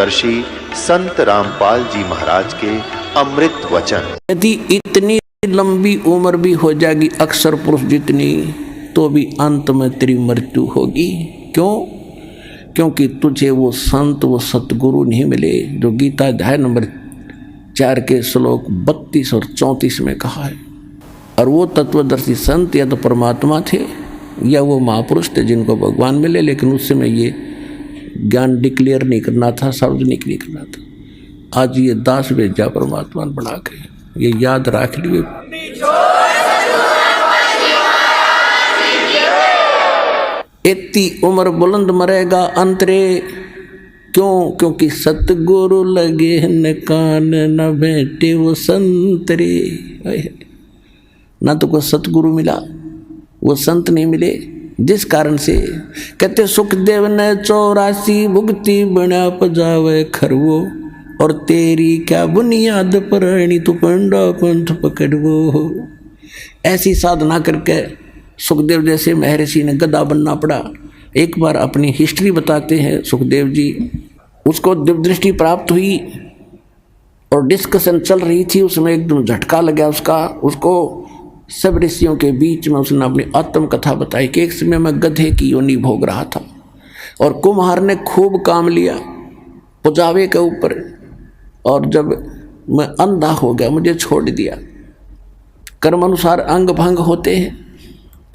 तत्वदर्शी संत रामपाल जी महाराज के अमृत वचन। यदि इतनी लंबी उम्र भी हो जाएगी अक्षर पुरुष जितनी, तो भी अंत में तेरी मृत्यु होगी। क्यों? क्योंकि तुझे वो संत, वो सतगुरु नहीं मिले जो गीता अध्याय नंबर 4 के श्लोक 32 और 34 में कहा है। और वो तत्वदर्शी संत या तो परमात्मा थे या वो महापुरुष थे जिनको भगवान मिले, लेकिन उस समय ये ज्ञान डिक्लेयर नहीं करना था, सार्वजनिक नहीं करना था। आज ये दास भेजा परमात्मा बना के, ये याद रख लिए। इतनी उम्र बुलंद मरेगा अंतरे। क्यों? क्योंकि सतगुरु लगे न कान न बैठे वो संतरे। ना तो कोई सतगुरु मिला, वो संत नहीं मिले, जिस कारण से कहते सुखदेव ने 84 भुगती बना पजावे खरवो, और तेरी क्या बुनियाद पर तू पंडा पंथ पकड़वो। ऐसी साधना करके सुखदेव जैसे महर्षि ने गधा बनना पड़ा। एक बार अपनी हिस्ट्री बताते हैं सुखदेव जी। उसको दिव्य दृष्टि प्राप्त हुई और डिस्कशन चल रही थी, उसमें एकदम झटका लगा उसको सब ऋषियों के बीच में उसने अपनी आत्म कथा बताई कि एक समय मैं गधे की योनि भोग रहा था और कुम्हार ने खूब काम लिया पुजावे के ऊपर, और जब मैं अंधा हो गया मुझे छोड़ दिया। कर्म अनुसार अंग भंग होते हैं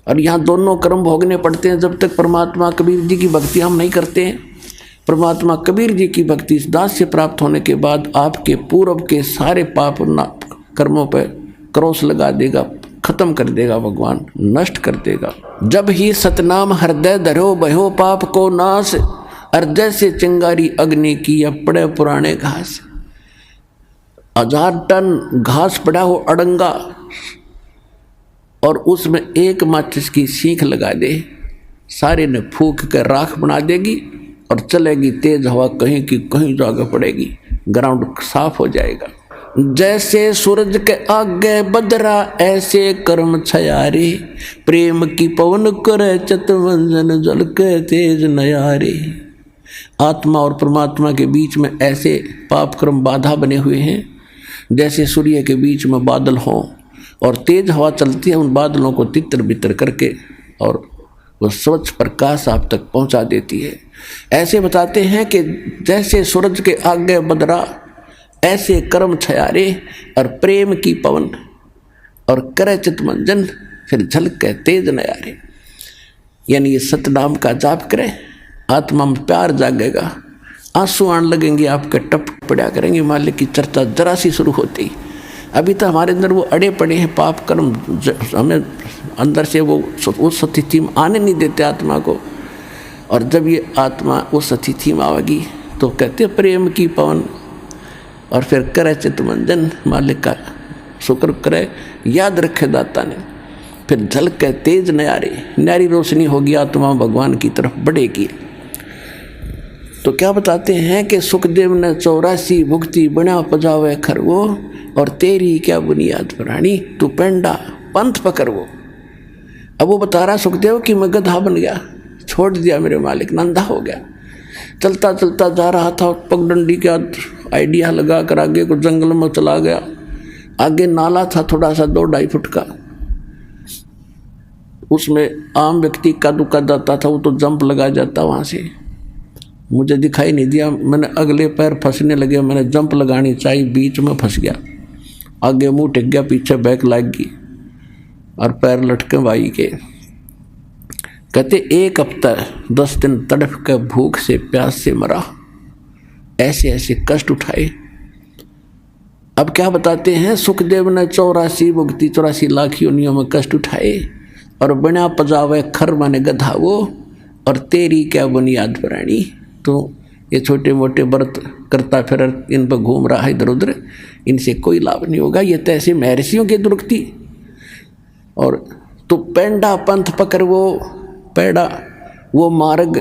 और यहाँ दोनों कर्म भोगने पड़ते हैं जब तक परमात्मा कबीर जी की भक्ति हम नहीं करते हैं। परमात्मा कबीर जी की भक्ति इस दास से प्राप्त होने के बाद आपके पूर्व के सारे पाप कर्मों पर क्रॉस लगा देगा, खत्म कर देगा, भगवान नष्ट कर देगा। जब ही सतनाम हृदय धरो भयो पाप को नाश, हृदय से चिंगारी अग्नि की या पड़े पुराने घास। 1000 टन घास पड़ा हो अड़ंगा और उसमें एक माचिस की सीख लगा दे, सारे ने फूंक कर राख बना देगी और चलेगी तेज हवा, कहीं की कहीं जगह पड़ेगी, ग्राउंड साफ हो जाएगा। जैसे सूरज के आगे बदरा ऐसे कर्म छयारे, प्रेम की पवन करे चितवंजन जल के तेज नयारे। आत्मा और परमात्मा के बीच में ऐसे पाप कर्म बाधा बने हुए हैं जैसे सूर्य के बीच में बादल हों और तेज हवा चलती है, उन बादलों को तितर बितर करके और वो स्वच्छ प्रकाश आप तक पहुंचा देती है। ऐसे बताते हैं कि जैसे सूरज के आगे बदरा ऐसे कर्म छयारे, और प्रेम की पवन और करे चितमंजन फिर झलके तेज नयारे। यानी ये सतनाम का जाप करें, आत्मा में प्यार जागेगा, आंसू आने लगेंगे, आपके टप पड़ा करेंगे। मालिक की चर्चा जरा सी शुरू होती, अभी तो हमारे अंदर वो अड़े पड़े हैं पाप कर्म, हमें अंदर से वो उस स्थिति में आने नहीं देते आत्मा को। और जब ये आत्मा उस स्थिति में आएगी तो कहते प्रेम की पवन, और फिर करे चितमंजन, मालिक का शुक्र करे, याद रखे दाता ने, फिर झलके तेज न्यारी रोशनी होगी, आत्मा भगवान की तरफ बढ़ेगी। तो क्या बताते हैं कि सुखदेव ने 84 भुगती बना पजावे खरवो, और तेरी क्या बुनियाद प्राणी तू पेंडा पंथ पकड़वो। अब वो बता रहा सुखदेव कि मैं गधा बन गया, छोड़ दिया मेरे मालिक, नंदा हो गया, चलता चलता जा रहा था, पगडंडी का आइडिया लगा कर आगे को जंगल में चला गया। आगे नाला था थोड़ा सा 2-2.5 फुट का, उसमें आम व्यक्ति कदम जाता था, वो तो जंप लगा जाता वहाँ से। मुझे दिखाई नहीं दिया, मैंने अगले पैर फंसने लगे, मैंने जंप लगानी चाहिए, बीच में फंस गया, आगे मुंह टिक गया, पीछे बैक लग गई और पैर लटके भाई के। कहते 1 हफ्ता 10 दिन तड़प के भूख से प्यास से मरा, ऐसे ऐसे कष्ट उठाए। अब क्या बताते हैं सुखदेव ने 84 भुगती 84 लाख योनियों में कष्ट उठाए, और बिना पजावे खर माने गधा वो, और तेरी क्या बुनियाद प्राणी। तो ये छोटे मोटे व्रत करता फिर इन पर घूम रहा है इधर उधर, इनसे कोई लाभ नहीं होगा। ये तो ऐसे महर्षियों की दुर्गति। और तो पेंडा पंथ पकड़, वो पेड़ा वो मार्ग,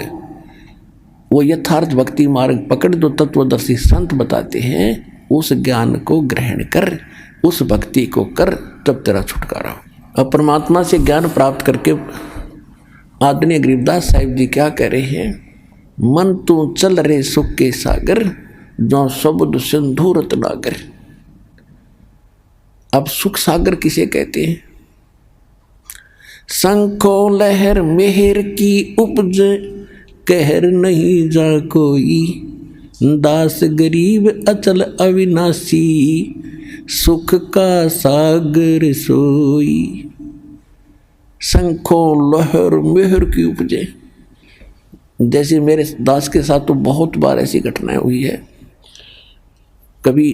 वो यथार्थ भक्ति मार्ग पकड़ दो। तत्वदर्शी संत बताते हैं उस ज्ञान को ग्रहण कर, उस भक्ति को कर, तब तेरा छुटकारा हो। अब परमात्मा से ज्ञान प्राप्त करके आदरणीय गरीबदास साहिब जी क्या कह रहे हैं, मन तू चल रे सुख के सागर, जो शब्द सिंधु रत्नागर। अब सुख सागर किसे कहते हैं? शंखो लहर मेहर की उपज, कहर नहीं जा कोई, दास गरीब अचल अविनाशी, सुख का सागर सोई। शंखो लहर मेहर की उपजे। जैसे मेरे दास के साथ तो बहुत बार ऐसी घटनाएं हुई है, कभी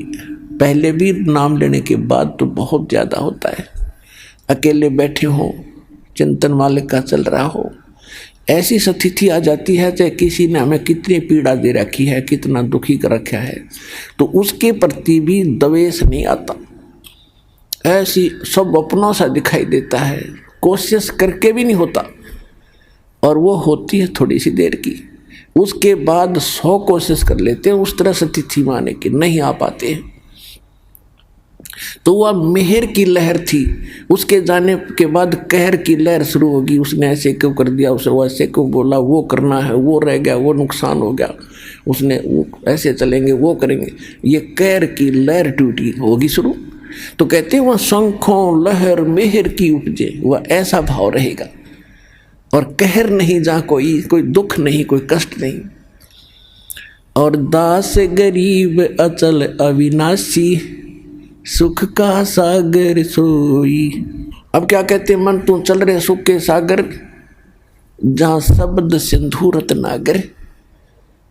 पहले भी नाम लेने के बाद तो बहुत ज़्यादा होता है। अकेले बैठे हो, चिंतन मालिक का चल रहा हो, ऐसी स्थिति आ जाती है चाहे किसी ने हमें कितनी पीड़ा दे रखी है, कितना दुखी कर रखा है, तो उसके प्रति भी द्वेष नहीं आता। ऐसी सब अपनों सा दिखाई देता है, कोशिश करके भी नहीं होता, और वो होती है थोड़ी सी देर की। उसके बाद 100 कोशिश कर लेते हैं उस तरह स्थिति में आने की, नहीं आ पाते हैं। तो वह मेहर की लहर थी, उसके जाने के बाद कहर की लहर शुरू होगी। उसने ऐसे क्यों कर दिया, उसे वो ऐसे क्यों बोला, वो करना है, वो रह गया, वो नुकसान हो गया, उसने वो ऐसे चलेंगे, वो करेंगे, ये कहर की लहर टूटी होगी शुरू। तो कहते हैं वह शंखों लहर मेहर की उपजे, वह ऐसा भाव रहेगा। और कहर नहीं जहाँ कोई दुख नहीं, कोई कष्ट नहीं। और दास गरीब अचल अविनाशी, सुख का सागर सोई। अब क्या कहते हैं? मन तू चल रहे सुख के सागर, जहाँ शब्द सिंधु रत्नागर।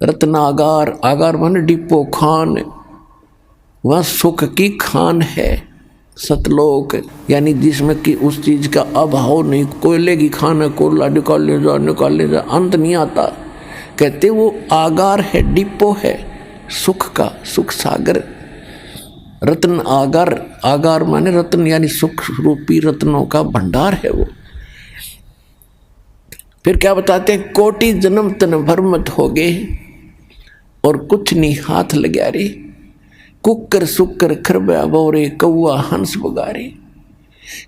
रत्नागार, आगार मन डिपो खान, वह सुख की खान है। सतलोक यानी जिसमें कि उस चीज का अभाव नहीं। कोयले की खान है, कोयला निकाल ले जा, अंत नहीं आता। कहते वो आगार है, डिपो है सुख का, सुख सागर। रत्न आगार, आगार माने रत्न यानी सुख रूपी रत्नों का भंडार है वो। फिर क्या बताते हैं? कोटि जन्म तन भर मत हो गए, और कुछ नहीं हाथ लग्या रे। कुकर सुकर खरबा बोरे, कौआ हंस बगारे।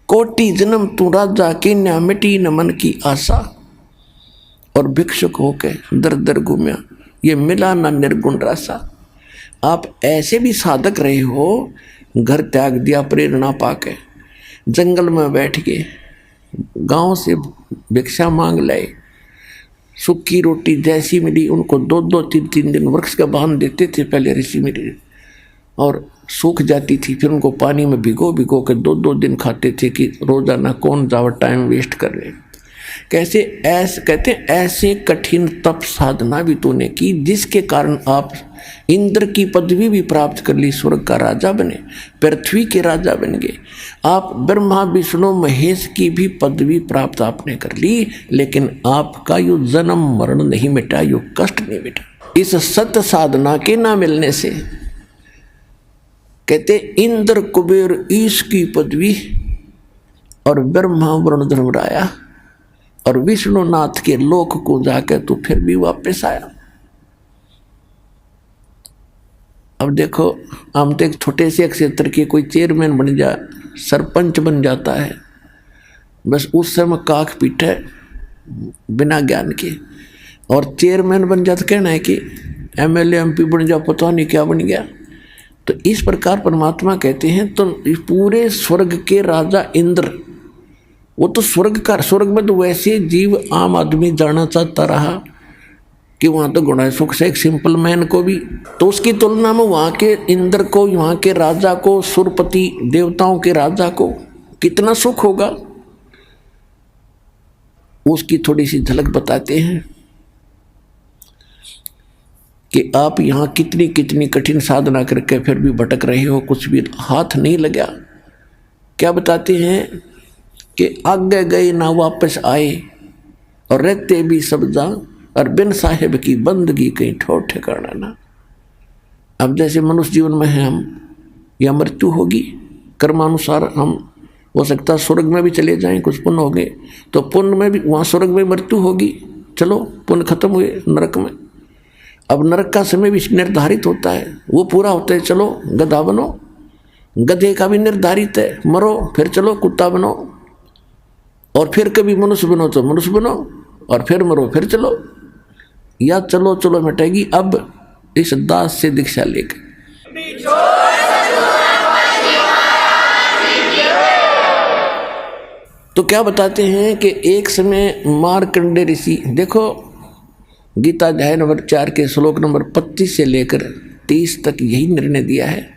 कोटि जन्म तू राजा की न मिटी न मन की आशा, और भिक्षुक होके दर दर घूमया, ये मिला ना निर्गुण रासा। आप ऐसे भी साधक रहे हो, घर त्याग दिया प्रेरणा पाके, जंगल में बैठ गए, गांव से भिक्षा मांग लाए, सूखी रोटी जैसी मिली उनको 2-2, 3-3 दिन वृक्ष का बांध देते थे पहले ऋषि मुनि, और सूख जाती थी, फिर उनको पानी में भिगो भिगो के 2-2 दिन खाते थे कि रोजाना कौन जावा टाइम वेस्ट कर रहे। कैसे ऐसे कहते ऐसे कठिन तप साधना भी तूने की, जिसके कारण आप इंद्र की पदवी भी प्राप्त कर ली, स्वर्ग का राजा बने, पृथ्वी के राजा बन गए। आप ब्रह्मा विष्णु महेश की भी पदवी प्राप्त आपने कर ली, लेकिन आपका यो जन्म मरण नहीं मिटा, यो कष्ट नहीं मिटा इस सत्य साधना के ना मिलने से। कहते इंद्र कुबेर ईश की पदवी, और ब्रह्मा वरुण धर्मराया और विष्णुनाथ के लोक को जाकर तो फिर भी वापस आया। अब देखो, हम तो एक छोटे से क्षेत्र के कोई चेयरमैन बन जाए, सरपंच बन जाता है, बस उस समय काख पीटे बिना ज्ञान के, और चेयरमैन बन जाता कहना है कि एमएलए एमपी बन जाओ, पता नहीं क्या बन गया। तो इस प्रकार परमात्मा कहते हैं तो पूरे स्वर्ग के राजा इंद्र, वो तो स्वर्ग में तो वैसे जीव आम आदमी जाना चाहता रहा कि वहाँ तो गुणा सुख से एक सिंपल मैन को भी, तो उसकी तुलना में वहाँ के इंद्र को, वहाँ के राजा को, सुरपति देवताओं के राजा को कितना सुख होगा, उसकी थोड़ी सी झलक बताते हैं कि आप यहाँ कितनी कितनी कठिन साधना करके फिर भी भटक रहे हो, कुछ भी हाथ नहीं लगा। क्या बताते हैं कि आगे गए ना वापस आए, और रहते भी सब जा, और बिन साहेब की बंदगी कहीं ठोर ठिकाना ना। अब जैसे मनुष्य जीवन में है हम, या मृत्यु होगी, कर्मानुसार हम हो सकता स्वर्ग में भी चले जाएं, कुछ पुण्य हो गए तो पुण्य में भी, वहाँ स्वर्ग में मृत्यु होगी, चलो पुण्य खत्म हुए, नरक में। अब नरक का समय भी निर्धारित होता है, वो पूरा होता है, चलो गधा बनो, गधे का भी निर्धारित है, मरो फिर चलो कुत्ता बनो, और फिर कभी मनुष्य बनो तो मनुष्य बनो, और फिर मरो फिर चलो, या चलो चलो मिटेगी। अब इस दास से दीक्षा लेकर। तो क्या बताते हैं कि एक समय मार्कंडेय ऋषि, देखो गीता अध्याय नंबर 4 के श्लोक नंबर 25 से लेकर 30 तक यही निर्णय दिया है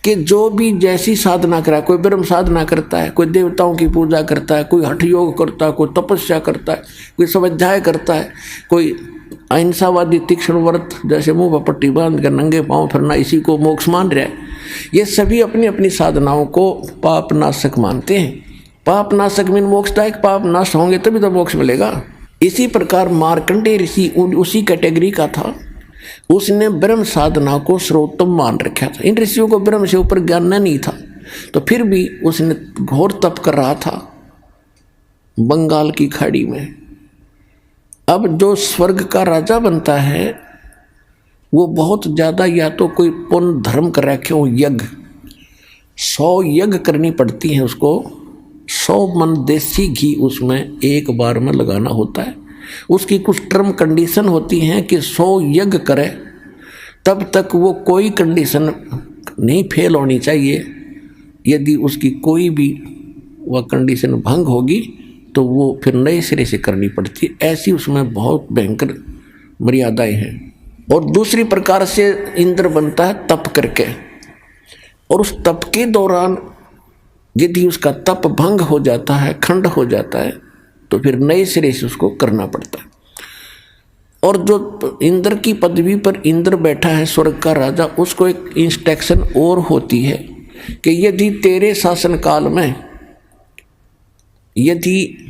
कि जो भी जैसी साधना करा, कोई ब्रह्म साधना करता है, कोई देवताओं की पूजा करता है, कोई हठ योग करता है, कोई तपस्या करता है, कोई स्वाध्याय करता है, कोई अहिंसावादी तीक्ष्ण व्रत जैसे मुंह पर पट्टी बांध कर नंगे पांव फिरना, इसी को मोक्ष मान रहा है। ये सभी अपनी अपनी साधनाओं को पाप नाशक मानते हैं। पाप नाशक मीन मोक्षदायक, पाप नाश होंगे तभी तो मोक्ष मिलेगा। इसी प्रकार मार्कंडेय ऋषि उसी कैटेगरी का था। उसने ब्रह्म साधना को सर्वोत्तम मान रखा था। इन ऋषियों को ब्रह्म से ऊपर ज्ञान नहीं था, तो फिर भी उसने घोर तप कर रहा था बंगाल की खाड़ी में। अब जो स्वर्ग का राजा बनता है वो बहुत ज़्यादा या तो कोई पुण्य धर्म कर रखे हो, यज्ञ 100 यज्ञ करनी पड़ती है उसको, 100 मन देसी घी उसमें एक बार में लगाना होता है। उसकी कुछ टर्म कंडीशन होती हैं कि 100 यज्ञ करे तब तक वो कोई कंडीशन नहीं फेल होनी चाहिए। यदि उसकी कोई भी वह कंडीशन भंग होगी तो वो फिर नए सिरे से करनी पड़ती है। ऐसी उसमें बहुत भयंकर मर्यादाएं हैं। और दूसरी प्रकार से इंद्र बनता है तप करके, और उस तप के दौरान यदि उसका तप भंग हो जाता है, खंड हो जाता है, तो फिर नए सिरे से उसको करना पड़ता है। और जो इंद्र की पदवी पर इंद्र बैठा है, स्वर्ग का राजा, उसको एक इंस्ट्रक्शन और होती है कि यदि तेरे शासन काल में यदि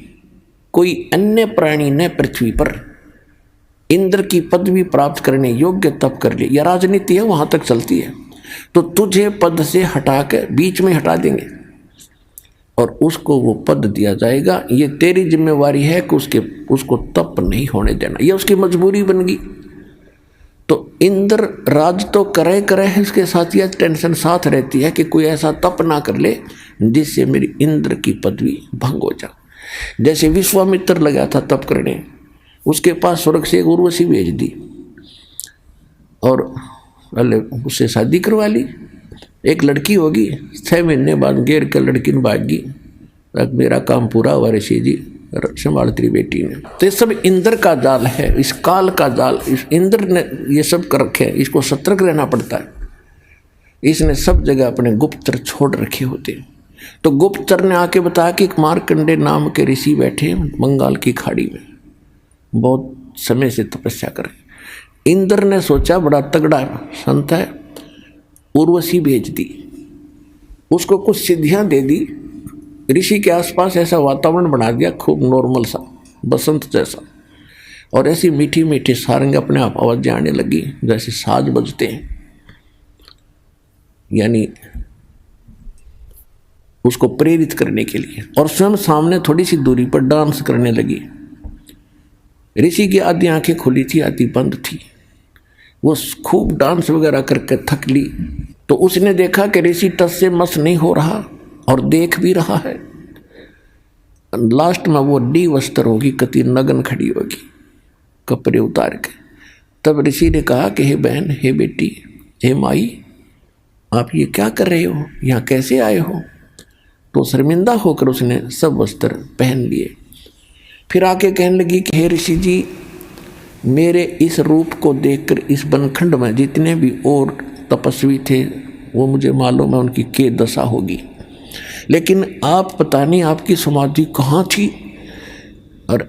कोई अन्य प्राणी ने पृथ्वी पर इंद्र की पदवी प्राप्त करने योग्य तप कर ले, या राजनीति है वहां तक चलती है, तो तुझे पद से हटा के बीच में हटा देंगे और उसको वो पद दिया जाएगा। ये तेरी जिम्मेवारी है कि उसको तप नहीं होने देना, ये उसकी मजबूरी बन गई। तो इंद्र राज तो करे है, उसके साथ यह टेंशन साथ रहती है कि कोई ऐसा तप ना कर ले जिससे मेरी इंद्र की पदवी भंग हो जाए। जैसे विश्वामित्र लगा था तप करने, उसके पास स्वर्ग से एक उर्वशी भेज दी और अल्ले उससे शादी करवा ली। एक लड़की होगी, 6 महीने बाद घेर कर लड़की ने भागी, अब मेरा काम पूरा हुआ ऋषि जी, संभाल तेरी बेटी ने। तो ये सब इंद्र का जाल है, इस काल का जाल, इस इंद्र ने ये सब कर रखे हैं। इसको सतर्क रहना पड़ता है। इसने सब जगह अपने गुप्तचर छोड़ रखे होते हैं। तो गुप्तचर ने आके बताया कि एक मार्कंडेय नाम के ऋषि बैठे बंगाल की खाड़ी में, बहुत समय से तपस्या कर रहे। इंद्र ने सोचा बड़ा तगड़ा संत है, उर्वशी भेज दी, उसको कुछ सिद्धियां दे दी, ऋषि के आसपास ऐसा वातावरण बना दिया खूब नॉर्मल सा, बसंत जैसा, और ऐसी मीठी मीठी सारंग अपने आप आवाज़ें आने लगी जैसे साज बजते हैं, यानी उसको प्रेरित करने के लिए। और स्वयं सामने थोड़ी सी दूरी पर डांस करने लगी। ऋषि की आधी आंखें खुली थी, आधी बंद थी। वो खूब डांस वगैरह करके थक ली। तो उसने देखा कि ऋषि टस से मस नहीं हो रहा और देख भी रहा है। लास्ट में वो डी वस्त्र होगी, कति नगन खड़ी होगी कपड़े उतार के। तब ऋषि ने कहा कि हे बहन, हे बेटी, हे माई, आप ये क्या कर रहे हो, यहाँ कैसे आए हो? तो शर्मिंदा होकर उसने सब वस्त्र पहन लिए। फिर आके कहने लगी कि हे ऋषि जी, मेरे इस रूप को देखकर इस बनखंड में जितने भी और तपस्वी थे वो मुझे मालूम है उनकी क्या दशा होगी, लेकिन आप पता नहीं आपकी समाधि कहाँ थी और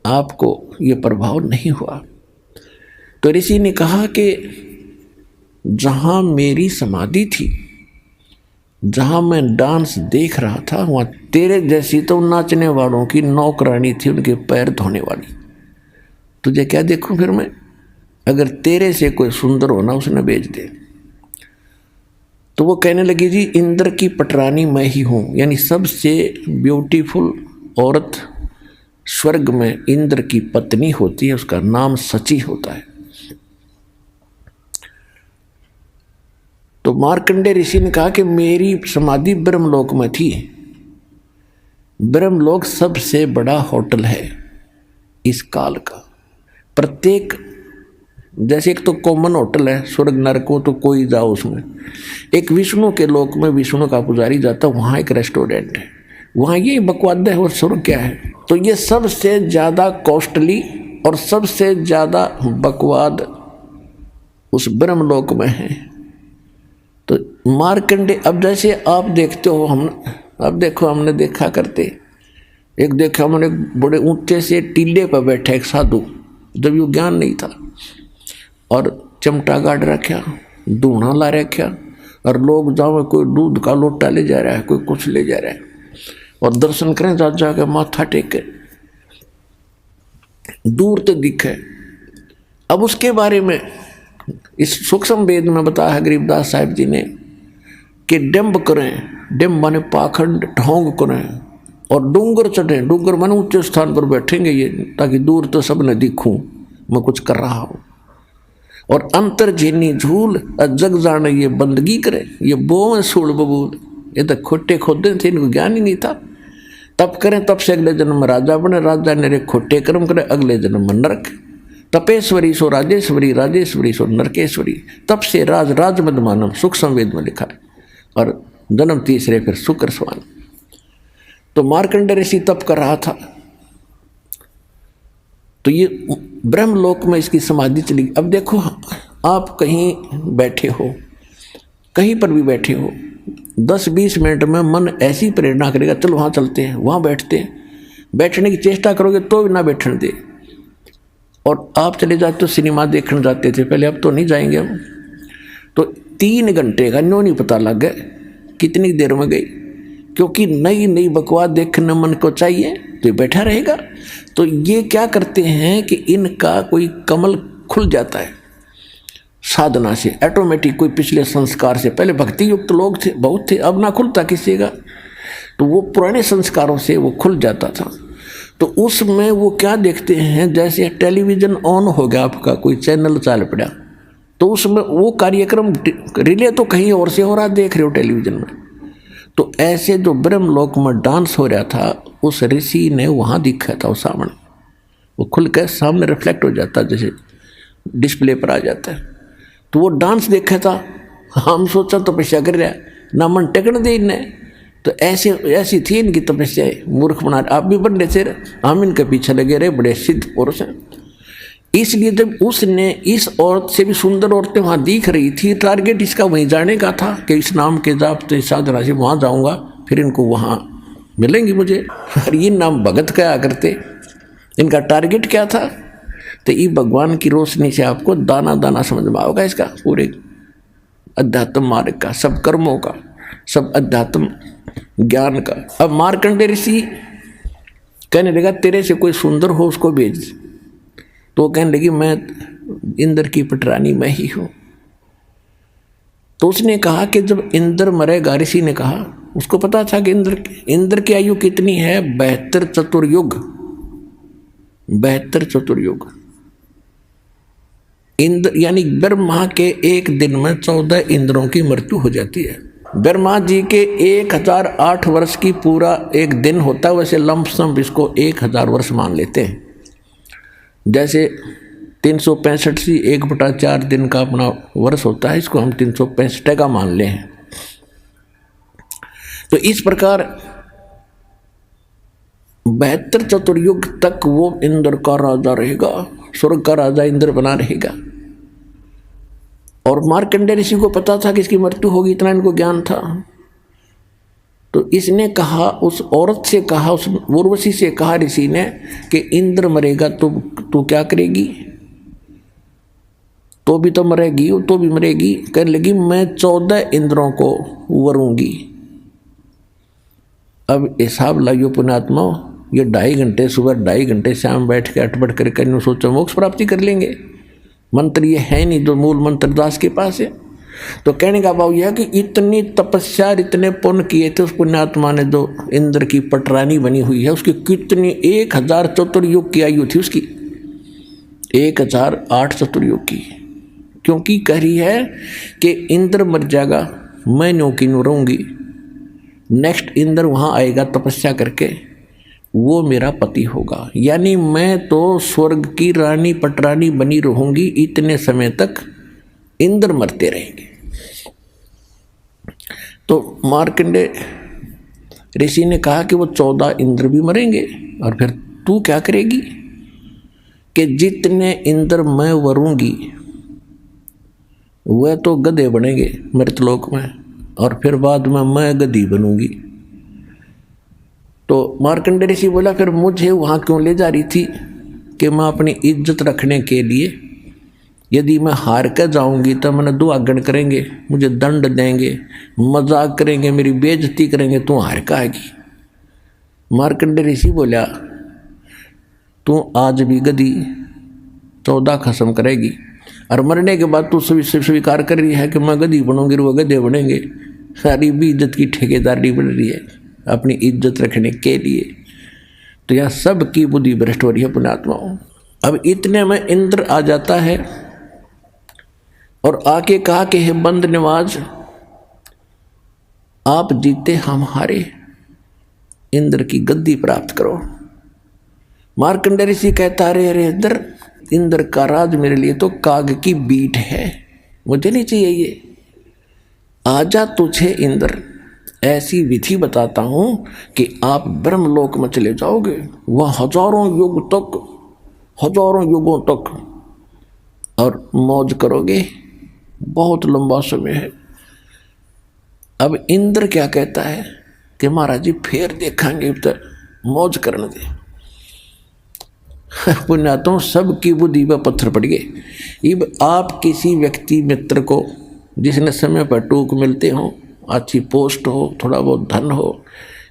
आपको ये प्रभाव नहीं हुआ। तो ऋषि ने कहा कि जहाँ मेरी समाधि थी, जहाँ मैं डांस देख रहा था, वहाँ तेरे जैसी तो नाचने वालों की नौकरानी थी, उनके पैर धोने वाली। तुझे क्या देखूं फिर मैं? अगर तेरे से कोई सुंदर होना उसने भेज दे। तो वो कहने लगी जी, इंद्र की पटरानी मैं ही हूँ, यानी सबसे ब्यूटीफुल औरत स्वर्ग में इंद्र की पत्नी होती है, उसका नाम सची होता है। तो मार्कंडेय ऋषि ने कहा कि मेरी समाधि ब्रह्मलोक में थी। ब्रह्मलोक सबसे बड़ा होटल है इस काल का। प्रत्येक जैसे एक तो कॉमन होटल है स्वर्ग नरक को, तो कोई जाओ उसमें। एक विष्णु के लोक में विष्णु का पुजारी जाता, वहाँ एक रेस्टोरेंट है, वहाँ ये बकवाद है और स्वर्ग क्या है। तो ये सबसे ज़्यादा कॉस्टली और सबसे ज़्यादा बकवाद उस ब्रह्मलोक में है। तो मार्कंडे, अब जैसे आप देखते हो, अब देखो हमने देखा करते, एक देखा हमने बड़े ऊंचे से टीले पर बैठा एक साधु, जब यू ज्ञान नहीं था, और चमटा गाड़ रखा, दूना ला रखा, और लोग जाओ कोई दूध का लोटा ले जा रहा है, कोई कुछ ले जा रहा है, और दर्शन करें जा के माथा टेके, दूर तक दिखे। अब उसके बारे में इस सूक्ष्म वेद में बताया है गरीबदास साहिब जी ने कि डिम्ब करें, डिम्ब माने पाखंड ढोंग करें, और डूंगर चढ़ें, डूंगर माने ऊंचे स्थान पर बैठेंगे ये, ताकि दूर तो सब न दिखूं मैं कुछ कर रहा हूं, और अंतर झीनी झूल जग जाने ये बंदगी करे, ये बों सूल बबूल, ये तो खोटे खोदे थे, इनको ज्ञान ही नहीं था। तप करें, तप से अगले जन्म में राजा बने, राजा ने खोटे कर्म करे, अगले जन्म में नरक। तपेश्वरी सो राजेश्वरी, राजेश्वरी सो नरकेश्वरी, तप से राज राज मद मानव, सुख संवेद में लिखा है, और जन्म तीसरे फिर शुक्र स्वान। तो मार्कंडेय ऋषि तप कर रहा था, तो ये ब्रह्मलोक में इसकी समाधि चली। अब देखो आप कहीं बैठे हो, कहीं पर भी बैठे हो, 10-20 मिनट में मन ऐसी प्रेरणा करेगा, चलो वहाँ चलते हैं, वहाँ बैठते हैं, बैठने की चेष्टा करोगे तो भी ना बैठने दे। और आप चले जाते तो सिनेमा देखने जाते थे पहले, अब तो नहीं जाएंगे हम। तो 3 घंटे का न्यों नहीं पता लग गया कितनी देर में गई, क्योंकि नई नई बकवास देखने मन को चाहिए, तो बैठा रहेगा। तो ये क्या करते हैं कि इनका कोई कमल खुल जाता है साधना से ऑटोमेटिक, कोई पिछले संस्कार से, पहले भक्ति युक्त लोग थे बहुत थे, अब ना खुलता किसी का, तो वो पुराने संस्कारों से वो खुल जाता था। तो उसमें वो क्या देखते हैं, जैसे टेलीविज़न ऑन हो गया आपका, कोई चैनल चाल पड़ा, तो उसमें वो कार्यक्रम रिले तो कहीं और से हो रहा, देख रहे हो टेलीविज़न में। तो ऐसे जो ब्रह्मलोक में डांस हो रहा था, उस ऋषि ने वहाँ दिखा था, वो सामने वो खुल कर सामने रिफ्लेक्ट हो जाता, जैसे डिस्प्ले पर आ जाता है। तो वो डांस देखा था, हम सोचा तपस्या कर रहा है, ना मन टेकन दे इन्हें। तो ऐसी थी इनकी तपस्या, मूर्ख बना। आप भी बड़े थे, हम इनके पीछे लगे रहे, बड़े सिद्ध पुरुष हैं। इसलिए जब उसने इस औरत से भी सुंदर औरतें वहाँ दिख रही थी, टारगेट इसका वहीं जाने का था कि इस नाम के जाप तो साधना से वहाँ जाऊँगा, फिर इनको वहाँ मिलेंगी मुझे। और ये नाम भगत क्या करते, इनका टारगेट क्या था। तो ये भगवान की रोशनी से आपको दाना दाना समझ में आओगा इसका पूरे अध्यात्म मार्ग का, सब कर्मों का, सब अध्यात्म ज्ञान का। अब मार्कंडेय ऋषि कहने लगा तेरे से कोई सुंदर हो उसको भेज। तो वो कहने लगी मैं इंद्र की पटरानी मैं ही हूँ। तो उसने कहा कि जब इंद्र मरेगा, ऋषि ने कहा, उसको पता था कि इंद्र की आयु कितनी है, 72 चतुर्युग, 72 चतुर्युग। इंद्र यानी ब्रह्मा के एक दिन में 14 इंद्रों की मृत्यु हो जाती है। ब्रह्मा जी के 1008 वर्ष की पूरा एक दिन होता है, वैसे लंपसम इसको 1000 वर्ष मान लेते हैं। जैसे 365 से 1/4 दिन का अपना वर्ष होता है, इसको हम 365 का मान ले हैं। तो इस प्रकार 72 चतुर्युग तक वो इंद्र का राजा रहेगा, स्वर्ग का राजा इंद्र बना रहेगा। और मार्कंडेय ऋषि को पता था कि इसकी मृत्यु होगी, इतना इनको ज्ञान था। तो इसने कहा, उस औरत से कहा, उस उर्वशी से कहा ऋषि ने कि इंद्र मरेगा तो तू क्या करेगी, तो भी तो मरेगी, तो भी मरेगी। कहने लगी मैं 14 इंद्रों को वरूंगी। अब हिसाब लाइयो पुण्यात्मा, ये 2.5 घंटे सुबह 2.5 घंटे शाम बैठ के अटपट करके सोचो मोक्ष प्राप्ति कर लेंगे। मंत्र ये है नहीं जो मूल मंत्र दास के पास है। तो कहने का भाव यह कि इतनी तपस्या, इतने पुण्य किए थे उस पुण्यात्मा ने, जो इंद्र की पटरानी बनी हुई है, उसकी कितनी 1000 चतुर्युग की आयु थी उसकी, 1008 चतुर्युग की। क्योंकि कह रही है कि इंद्र मर जाएगा, मैं न्यों की न्यों रहूँगी, नेक्स्ट इंद्र वहाँ आएगा तपस्या करके, वो मेरा पति होगा। यानी मैं तो स्वर्ग की रानी पटरानी बनी रहूंगी, इतने समय तक इंद्र मरते रहेंगे। तो मार्कंडेय ऋषि ने कहा कि वो 14 इंद्र भी मरेंगे, और फिर तू क्या करेगी कि जितने इंद्र मैं वरूंगी वह तो गधे बनेंगे मृतलोक में, और फिर बाद में मैं गधी बनूंगी। तो मार्कंडेय ऋषि बोला फिर मुझे वहाँ क्यों ले जा रही थी कि मैं अपनी इज्जत रखने के लिए, यदि मैं हार कर जाऊंगी तो मैंने दुआगन करेंगे, मुझे दंड देंगे, मजाक करेंगे, मेरी बेइज्जती करेंगे, तू हार का आएगी। मार्कंडेय ऋषि बोला तू आज भी गधी 14 खत्म करेगी, और मरने के बाद तू स्वीकार कर रही है कि मैं गधी बनूंगी, वो गधे बनेंगे। सारी भी इज्जत की ठेकेदारी बन रही है अपनी इज्जत रखने के लिए। तो यह सब की बुद्धि भ्रष्ट हो रही है पुण्यात्माओं। अब इतने में इंद्र आ जाता है और आके कहा कि हे बंद नवाज, आप जीते हम हारे, इंद्र की गद्दी प्राप्त करो। मार्कंडेय ऋषि कहता अरे इंद्र का राज मेरे लिए तो काग की बीट है, मुझे नहीं चाहिए ये। आजा तुझे इंद्र ऐसी विधि बताता हूं कि आप ब्रह्मलोक में चले जाओगे, वह हजारों युगों तक और मौज करोगे, बहुत लंबा समय है। अब इंद्र क्या कहता है कि महाराज जी फिर देखेंगे, तो मौज करने दे। पुण्यात्माओं सबकी बुद्धि पर पत्थर पड़ गए। अब आप किसी व्यक्ति मित्र को जिसने समय पर टूक मिलते हो, अच्छी पोस्ट हो, थोड़ा बहुत धन हो,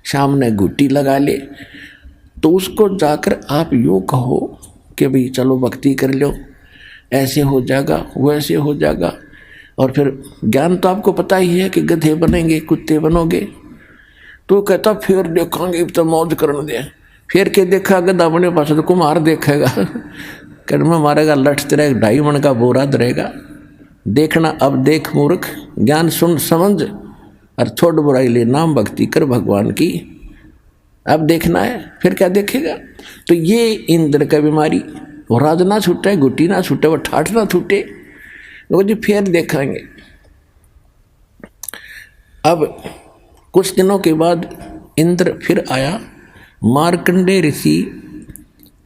सामने घुट्टी लगा ले, तो उसको जाकर आप यूँ कहो कि भाई चलो भक्ति कर लो, ऐसे हो जाएगा वैसे हो जाएगा, और फिर ज्ञान तो आपको पता ही है कि गधे बनेंगे कुत्ते बनोगे। तो कहता फिर देखेंगे तो मौज करने दे। फिर के देखा गधा बने पास तो कुम्हार देखेगा, कर्म मारेगा, लठ तेरा 2.5 मन का बोरा धरेगा। देखना अब देख मूर्ख, ज्ञान सुन समझ और छोड़ बुराई ले, नाम भक्ति कर भगवान की। अब देखना है, फिर क्या देखेगा। तो ये इंद्र का बीमारी, वो राज ना छूटे, गुट्टी ना छूटे, वो ठाठ ना छूटे, वो जी फिर देखेंगे। अब कुछ दिनों के बाद इंद्र फिर आया। मार्कंडेय ऋषि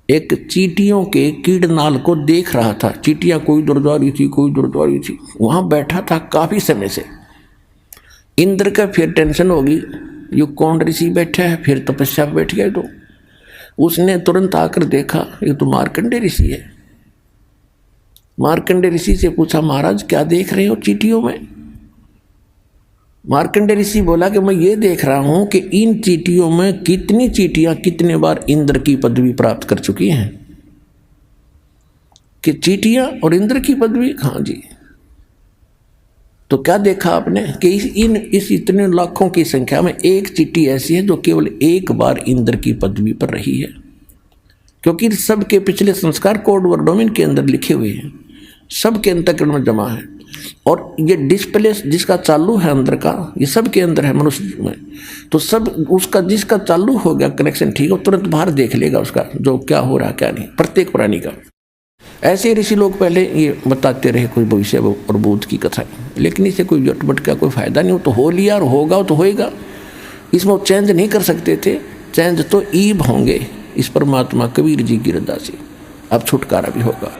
एक चींटियों के कीड़नाल को देख रहा था। चींटियां कोई दूर जा रही थी, कोई दूर जा रही थी, वहां बैठा था काफी समय से। इंद्र का फिर टेंशन होगी, ये कौन ऋषि बैठा है, फिर तपस्या पे बैठ गए। तो उसने तुरंत आकर देखा ये तो मार्कंडेय ऋषि है। मार्कंडेय ऋषि से पूछा महाराज क्या देख रहे हो चींटियों में। मार्कंडेय ऋषि बोला कि मैं ये देख रहा हूं कि इन चींटियों में कितनी चींटियां कितने बार इंद्र की पदवी प्राप्त कर चुकी हैं। कि चींटियां और इंद्र की पदवी, हाँ जी। तो क्या देखा आपने कि इस इतने लाखों की संख्या में एक चींटी ऐसी है जो केवल एक बार इंद्र की पदवी पर रही है, क्योंकि सबके पिछले संस्कार कोड वर्डोमिन के अंदर लिखे हुए हैं, सबके अंतःकरण में जमा है। और ये डिस्प्ले जिसका चालू है अंदर का, ये सब के अंदर है मनुष्य में। तो सब उसका जिसका चालू हो गया कनेक्शन ठीक है, तुरंत बाहर देख लेगा उसका जो क्या हो रहा क्या नहीं, प्रत्येक प्राणी का। ऐसे ऋषि लोग पहले ये बताते रहे कोई भविष्य और भूत की कथा, लेकिन इसे कोई जटमट का कोई फायदा नहीं। हो तो हो लिया और होगा तो होएगा, इसमें वो चेंज नहीं कर सकते थे। चेंज तो ईब होंगे इस परमात्मा कबीर जी की रजा से। अब छुटकारा भी होगा।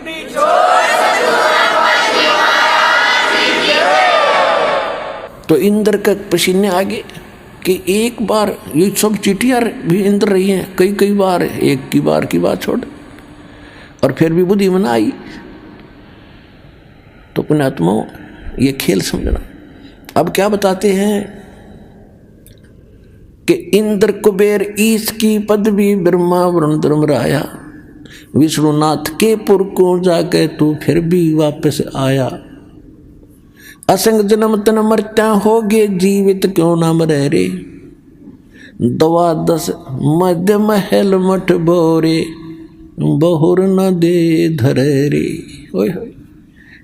तो इंद्र का पसीने आगे कि एक बार ये सब चींटियां भी इंद्र रही हैं, कई बार, एक की बात छोड़, और फिर भी बुद्धि में आई। तो पुण्यात्माओं ये खेल समझना। अब क्या बताते हैं कि इंद्र कुबेर ईश की पदवी ब्रह्मा वरुण धर्मराया, विष्णुनाथ के पुर को जाके तू फिर भी वापस आया। असंग जन्म तन मरता होगे जीवित क्यों ना मरे रे, 12 मध्य महल मठ बोरे बहुर न दे धरे रे। ओए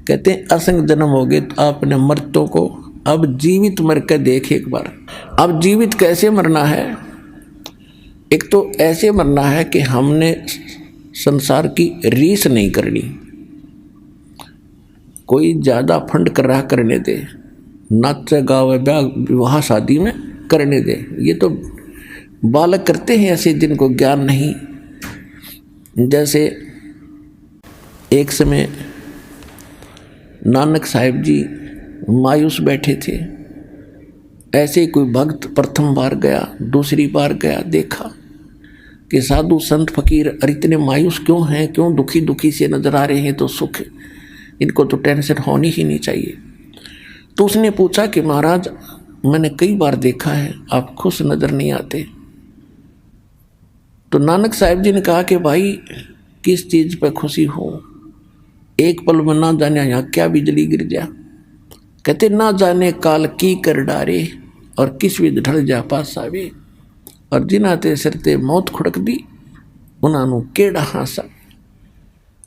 कहते हैं असंग जन्म हो गए तो आपने मर्तों को अब जीवित मर कर देख एक बार। अब जीवित कैसे मरना है एक तो ऐसे मरना है कि हमने संसार की रीस नहीं करनी, कोई ज़्यादा फंड कर रहा करने दे, नाच गावे ब्याह विवाह शादी में करने दे। ये तो बालक करते हैं ऐसे जिनको ज्ञान नहीं। जैसे एक समय नानक साहिब जी मायूस बैठे थे, ऐसे ही कोई भक्त प्रथम बार गया, दूसरी बार गया, देखा कि साधु संत फकीर और इतने मायूस क्यों हैं, क्यों दुखी दुखी से नजर आ रहे हैं, तो सुख, इनको तो टेंशन होनी ही नहीं चाहिए। तो उसने पूछा कि महाराज मैंने कई बार देखा है आप खुश नजर नहीं आते। तो नानक साहिब जी ने कहा कि भाई किस चीज़ पर खुशी हो, एक पल में ना जाने यहाँ क्या बिजली गिर जा। कहते ना जाने काल की कर डारे और किस विध ढल जा पास आवे, और जिन्हां सिर ते मौत खुड़क दी उन्होंने केड़ा हासा।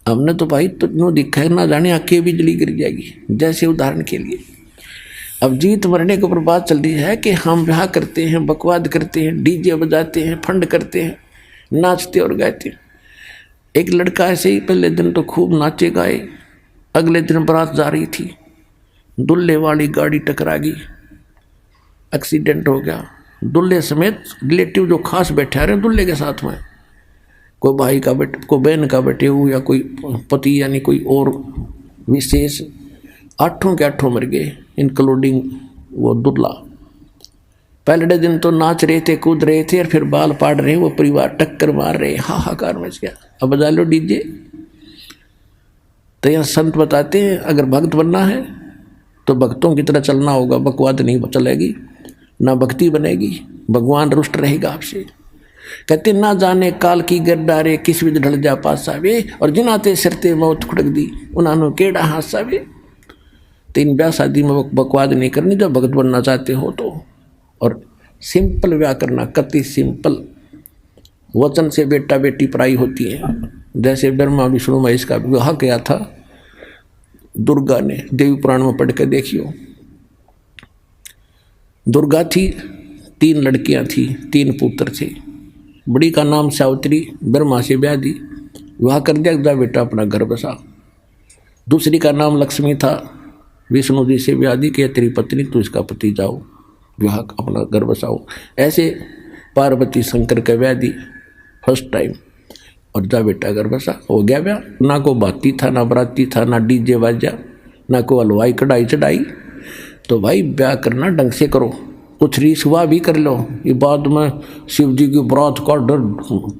हमने तो भाई तुझे दिखा है ना जाने आके बिजली गिर जाएगी। जैसे उदाहरण के लिए अब जीत मरने के ऊपर बात चल रही है कि हम ब्याह करते हैं, बकवाद करते हैं, डीजे बजाते हैं, फंड करते हैं, नाचते और गाते। एक लड़का ऐसे ही पहले दिन तो खूब नाचे गाए, अगले दिन बारात जा रही थी, दुल्हे वाली गाड़ी टकरा गई, एक्सीडेंट हो गया। दुल्हे समेत रिलेटिव जो खास बैठे आ रहे हैं दुल्हे के साथ में, कोई भाई का बेटे, कोई बहन का बेटे हो, या कोई पति यानी कोई और विशेष, 8 के 8 मर गए इंक्लूडिंग वो दुल्हा। पहले दिन तो नाच रहे थे, कूद रहे थे, और फिर बाल पाड़ रहे, वो परिवार टक्कर मार रहे, हाहाकार मच गया। अब बजा लो डीजे। तो यहाँ संत बताते हैं अगर भक्त बनना है तो भक्तों की तरह चलना होगा, बकवाद नहीं चलेगी, ना भक्ति बनेगी, भगवान रुष्ट रहेगा आपसे। कहते ना जाने काल की गर्दारे किस विध ढल जा पास आवे, और जिनाते सिरते मौत खुड़क दी उन्होंने केड़ा हास आवे। तीन ब्याह शादी में बकवाद नहीं करनी जब भगत बनना चाहते हो तो। और सिंपल ब्याह करना, कति सिंपल। वचन से बेटा बेटी पराई होती है। जैसे ब्रह्मा विष्णु महेश का विवाह किया था दुर्गा ने, देवी पुराण में पढ़ के देखियो। दुर्गा थी, 3 लड़कियां थी, 3 पुत्र थे। बड़ी का नाम सावित्री, ब्रह्मा से ब्याह दी, विवाह कर दिया, जा बेटा अपना घर बसा। दूसरी का नाम लक्ष्मी था, विष्णु जी से ब्याह दी कि तेरी पत्नी तू इसका पति जाओ, विवाह अपना घर बसाओ। ऐसे पार्वती शंकर का ब्याह दी फर्स्ट टाइम, और जा बेटा घर बसा, हो गया ब्याह। ना को बाती था, ना बराती था, ना डीजे बाजा, ना को हलवाई कढ़ाई चढ़ाई। तो भाई ब्याह करना ढंग से करो, कुछ रीस हुआ भी कर लो। ये बाद में शिव जी की बरात का डर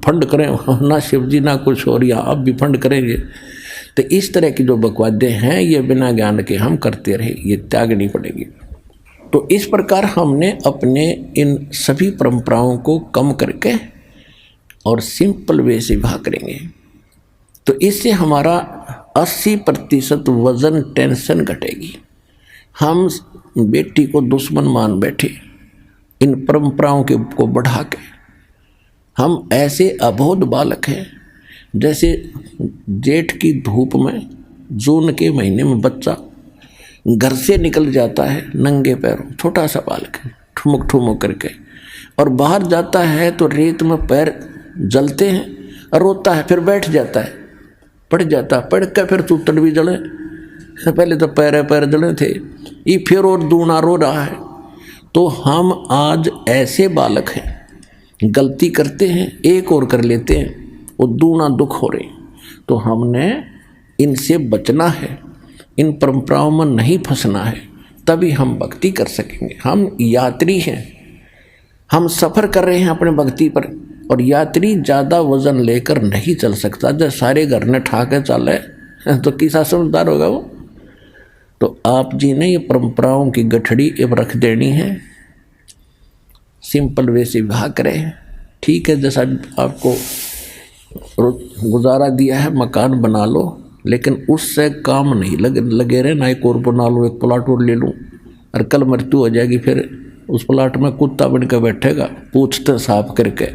फंड करें, ना शिव जी ना कुछ और, यहाँ अब भी फंड करेंगे। तो इस तरह की जो बकवादे हैं ये बिना ज्ञान के हम करते रहे, ये त्यागनी पड़ेगी। तो इस प्रकार हमने अपने इन सभी परंपराओं को कम करके और सिंपल वे से विवाह करेंगे, तो इससे हमारा 80% वजन टेंशन घटेगी। हम बेटी को दुश्मन मान बैठे इन परंपराओं के को बढ़ा के। हम ऐसे अबोध बालक हैं, जैसे जेठ की धूप में जून के महीने में बच्चा घर से निकल जाता है नंगे पैरों, छोटा सा बालक है, ठुमक ठुमक करके, और बाहर जाता है तो रेत में पैर जलते हैं, रोता है, फिर बैठ जाता है, पड़ जाता, पड़ कर फिर चूतड़ भी जले। पहले तो पैर जले थे, ये फिर और दूना रो रहा है। तो हम आज ऐसे बालक हैं, गलती करते हैं, एक और कर लेते हैं, वो दूना दुख हो रहे। तो हमने इनसे बचना है, इन परंपराओं में नहीं फंसना है, तभी हम भक्ति कर सकेंगे। हम यात्री हैं, हम सफ़र कर रहे हैं अपने भक्ति पर, और यात्री ज़्यादा वजन लेकर नहीं चल सकता। जब सारे घर ने ठा के चले तो किसा समझदार होगा वो। तो आप जी ने ये परंपराओं की गठड़ी अब रख देनी है, सिंपल वे से विवाह करें। ठीक है, जैसा आपको गुजारा दिया है मकान बना लो, लेकिन उससे काम नहीं लगे रहे। ना एक और बना लो, एक प्लाट और ले लूँ, और कल मृत्यु हो जाएगी, फिर उस प्लाट में कुत्ता बन कर बैठेगा पूछते साफ करके।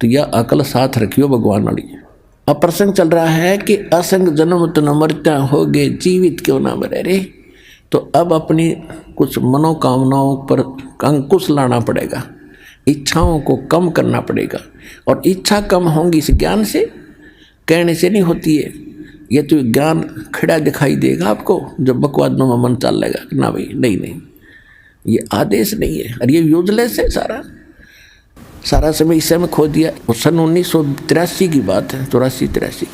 तो यह अकल साथ रखियो भगवान वाली। अब प्रसंग चल रहा है कि असंग जन्म तो न मरता होगे, जीवित क्यों ना मरे रे। तो अब अपनी कुछ मनोकामनाओं पर अंकुश लाना पड़ेगा। इच्छाओं को कम करना पड़ेगा। और इच्छा कम होंगी इस ज्ञान से, कहने से नहीं होती है। ये तो ज्ञान खड़ा दिखाई देगा आपको जब बकवादों में मन चल लेगा ना भाई, नहीं नहीं, ये आदेश नहीं है और ये यूजलेस है। सारा समय इस समय खो दिया। सन 1983 की बात है, 84-83 की।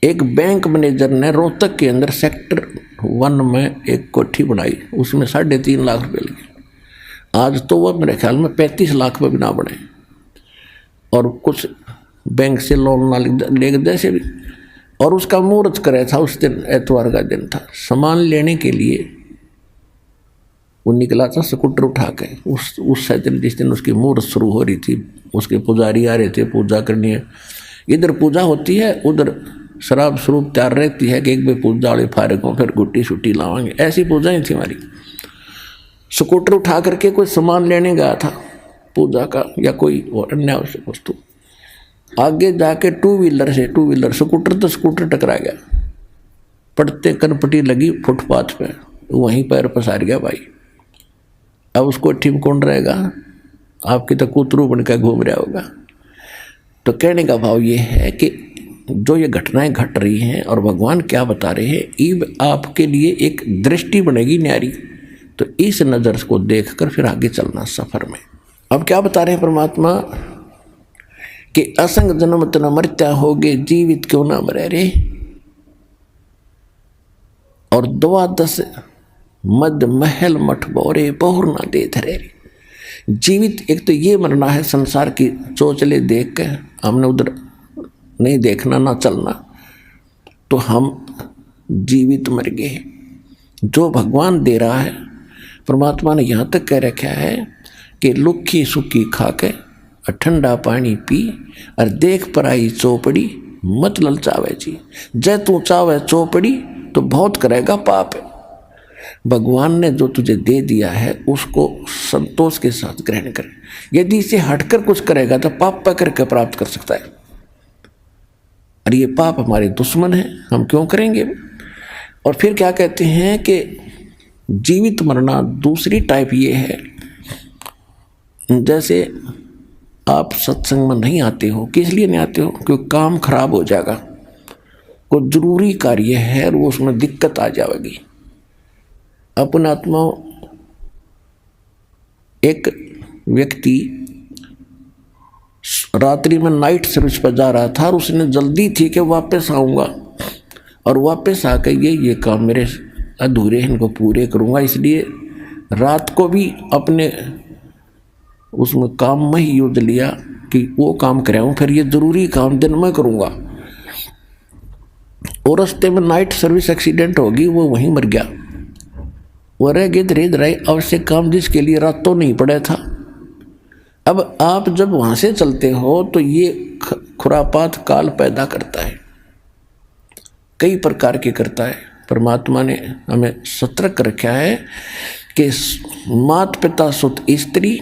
एक बैंक मैनेजर ने रोहतक के अंदर सेक्टर 1 में एक कोठी बनाई, उसमें 3.5 लाख रुपए लगे। आज तो वह मेरे ख्याल में 35 लाख में भी ना बने, और कुछ बैंक से लोन ना ले जैसे भी। और उसका मुहूर्त करे था उस दिन, एतवार का दिन था। सामान लेने के लिए वो निकला था स्कूटर उठा के। उस दिन जिस दिन उसकी मुहूर्त शुरू हो रही थी, उसके पुजारी आ रहे थे, पूजा करनी है। इधर पूजा होती है, उधर शराब स्वरूप तैयार रहती है कि एक भी पूजा वाले फारग हों, फिर गुट्टी शुट्टी लावांगे। ऐसी पूजाएं थी हमारी। स्कूटर उठा करके कोई सामान लेने गया था पूजा का या कोई और अन्य आवश्यक वस्तु। आगे जाके टू व्हीलर स्कूटर तो स्कूटर टकरा गया, पड़ते कनपटी लगी फुटपाथ पे, वहीं पैर पसार गया भाई। अब उसको ठीक कौन रहेगा? आपकी तो कूतरू बनकर घूम रहा होगा। तो कहने का भाव ये है कि जो ये घटनाएं घट रही हैं और भगवान क्या बता रहे हैं, ईब आपके लिए एक दृष्टि बनेगी न्यारी। तो इस नज़र को देखकर फिर आगे चलना सफर में। अब क्या बता रहे हैं परमात्मा कि असंग जन्म तना मर्त्या होगे, जीवित क्यों ना मरे रे। और 12 मद महल मठ बोरे बहुर ना दे धरे रे। जीवित एक तो ये मरना है, संसार की चोचले देख के हमने उधर नहीं देखना ना चलना, तो हम जीवित मर गए। जो भगवान दे रहा है, परमात्मा ने यहाँ तक कह रखा है कि लुक्खी सुखी खा के ठंडा पानी पी और देख पर आई चौपड़ी मत ललचावे जी। जय तू चावे चौपड़ी तो बहुत करेगा पाप है। भगवान ने जो तुझे दे दिया है उसको संतोष के साथ ग्रहण कर। यदि इसे हटकर कुछ करेगा तो पाप पकड़ के प्राप्त कर सकता है, और ये पाप हमारे दुश्मन है, हम क्यों करेंगे। और फिर क्या कहते हैं कि जीवित मरना दूसरी टाइप ये है, जैसे आप सत्संग में नहीं आते हो, किस लिए नहीं आते हो? क्योंकि काम खराब हो जाएगा, कोई जरूरी कार्य है और वो उसमें दिक्कत आ जाएगी। अपना आत्मा एक व्यक्ति रात्रि में नाइट सर्विस पर जा रहा था और उसने जल्दी थी कि वापस आऊँगा, और वापस आकर ये काम मेरे अधूरे हैं, इनको पूरे करूँगा, इसलिए रात को भी अपने उसमें काम में ही यूज लिया कि वो काम कराऊँ, फिर ये ज़रूरी काम दिन में करूँगा। और रास्ते में नाइट सर्विस एक्सीडेंट होगी, वो वहीं मर गया। वो रह गए धीरे धीरे आवश्यक काम जिसके लिए रातों नहीं पड़ा था। अब आप जब वहाँ से चलते हो तो ये खुरापात काल पैदा करता है, कई प्रकार के करता है। परमात्मा ने हमें सतर्क रखा है कि मात पिता सुत स्त्री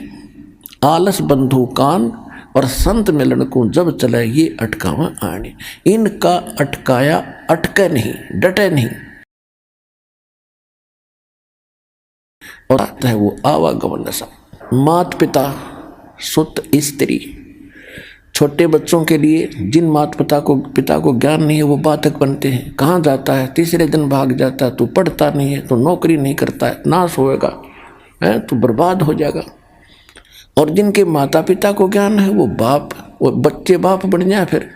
आलस बंधु कान और संत मिलन को जब चले ये अटकावा आने। इनका अटकाया अटके नहीं, डटे नहीं, और आता है वो आवागमन सा। मात पिता सुत स्त्री, छोटे बच्चों के लिए जिन माता पिता को ज्ञान नहीं है वो बाधक बनते हैं। कहाँ जाता है? तीसरे दिन भाग जाता है। तू पढ़ता नहीं है, तो नौकरी नहीं करता है, नाश होएगा, है तो बर्बाद हो जाएगा। और जिनके माता पिता को ज्ञान है वो बच्चे बाप बन जाए, फिर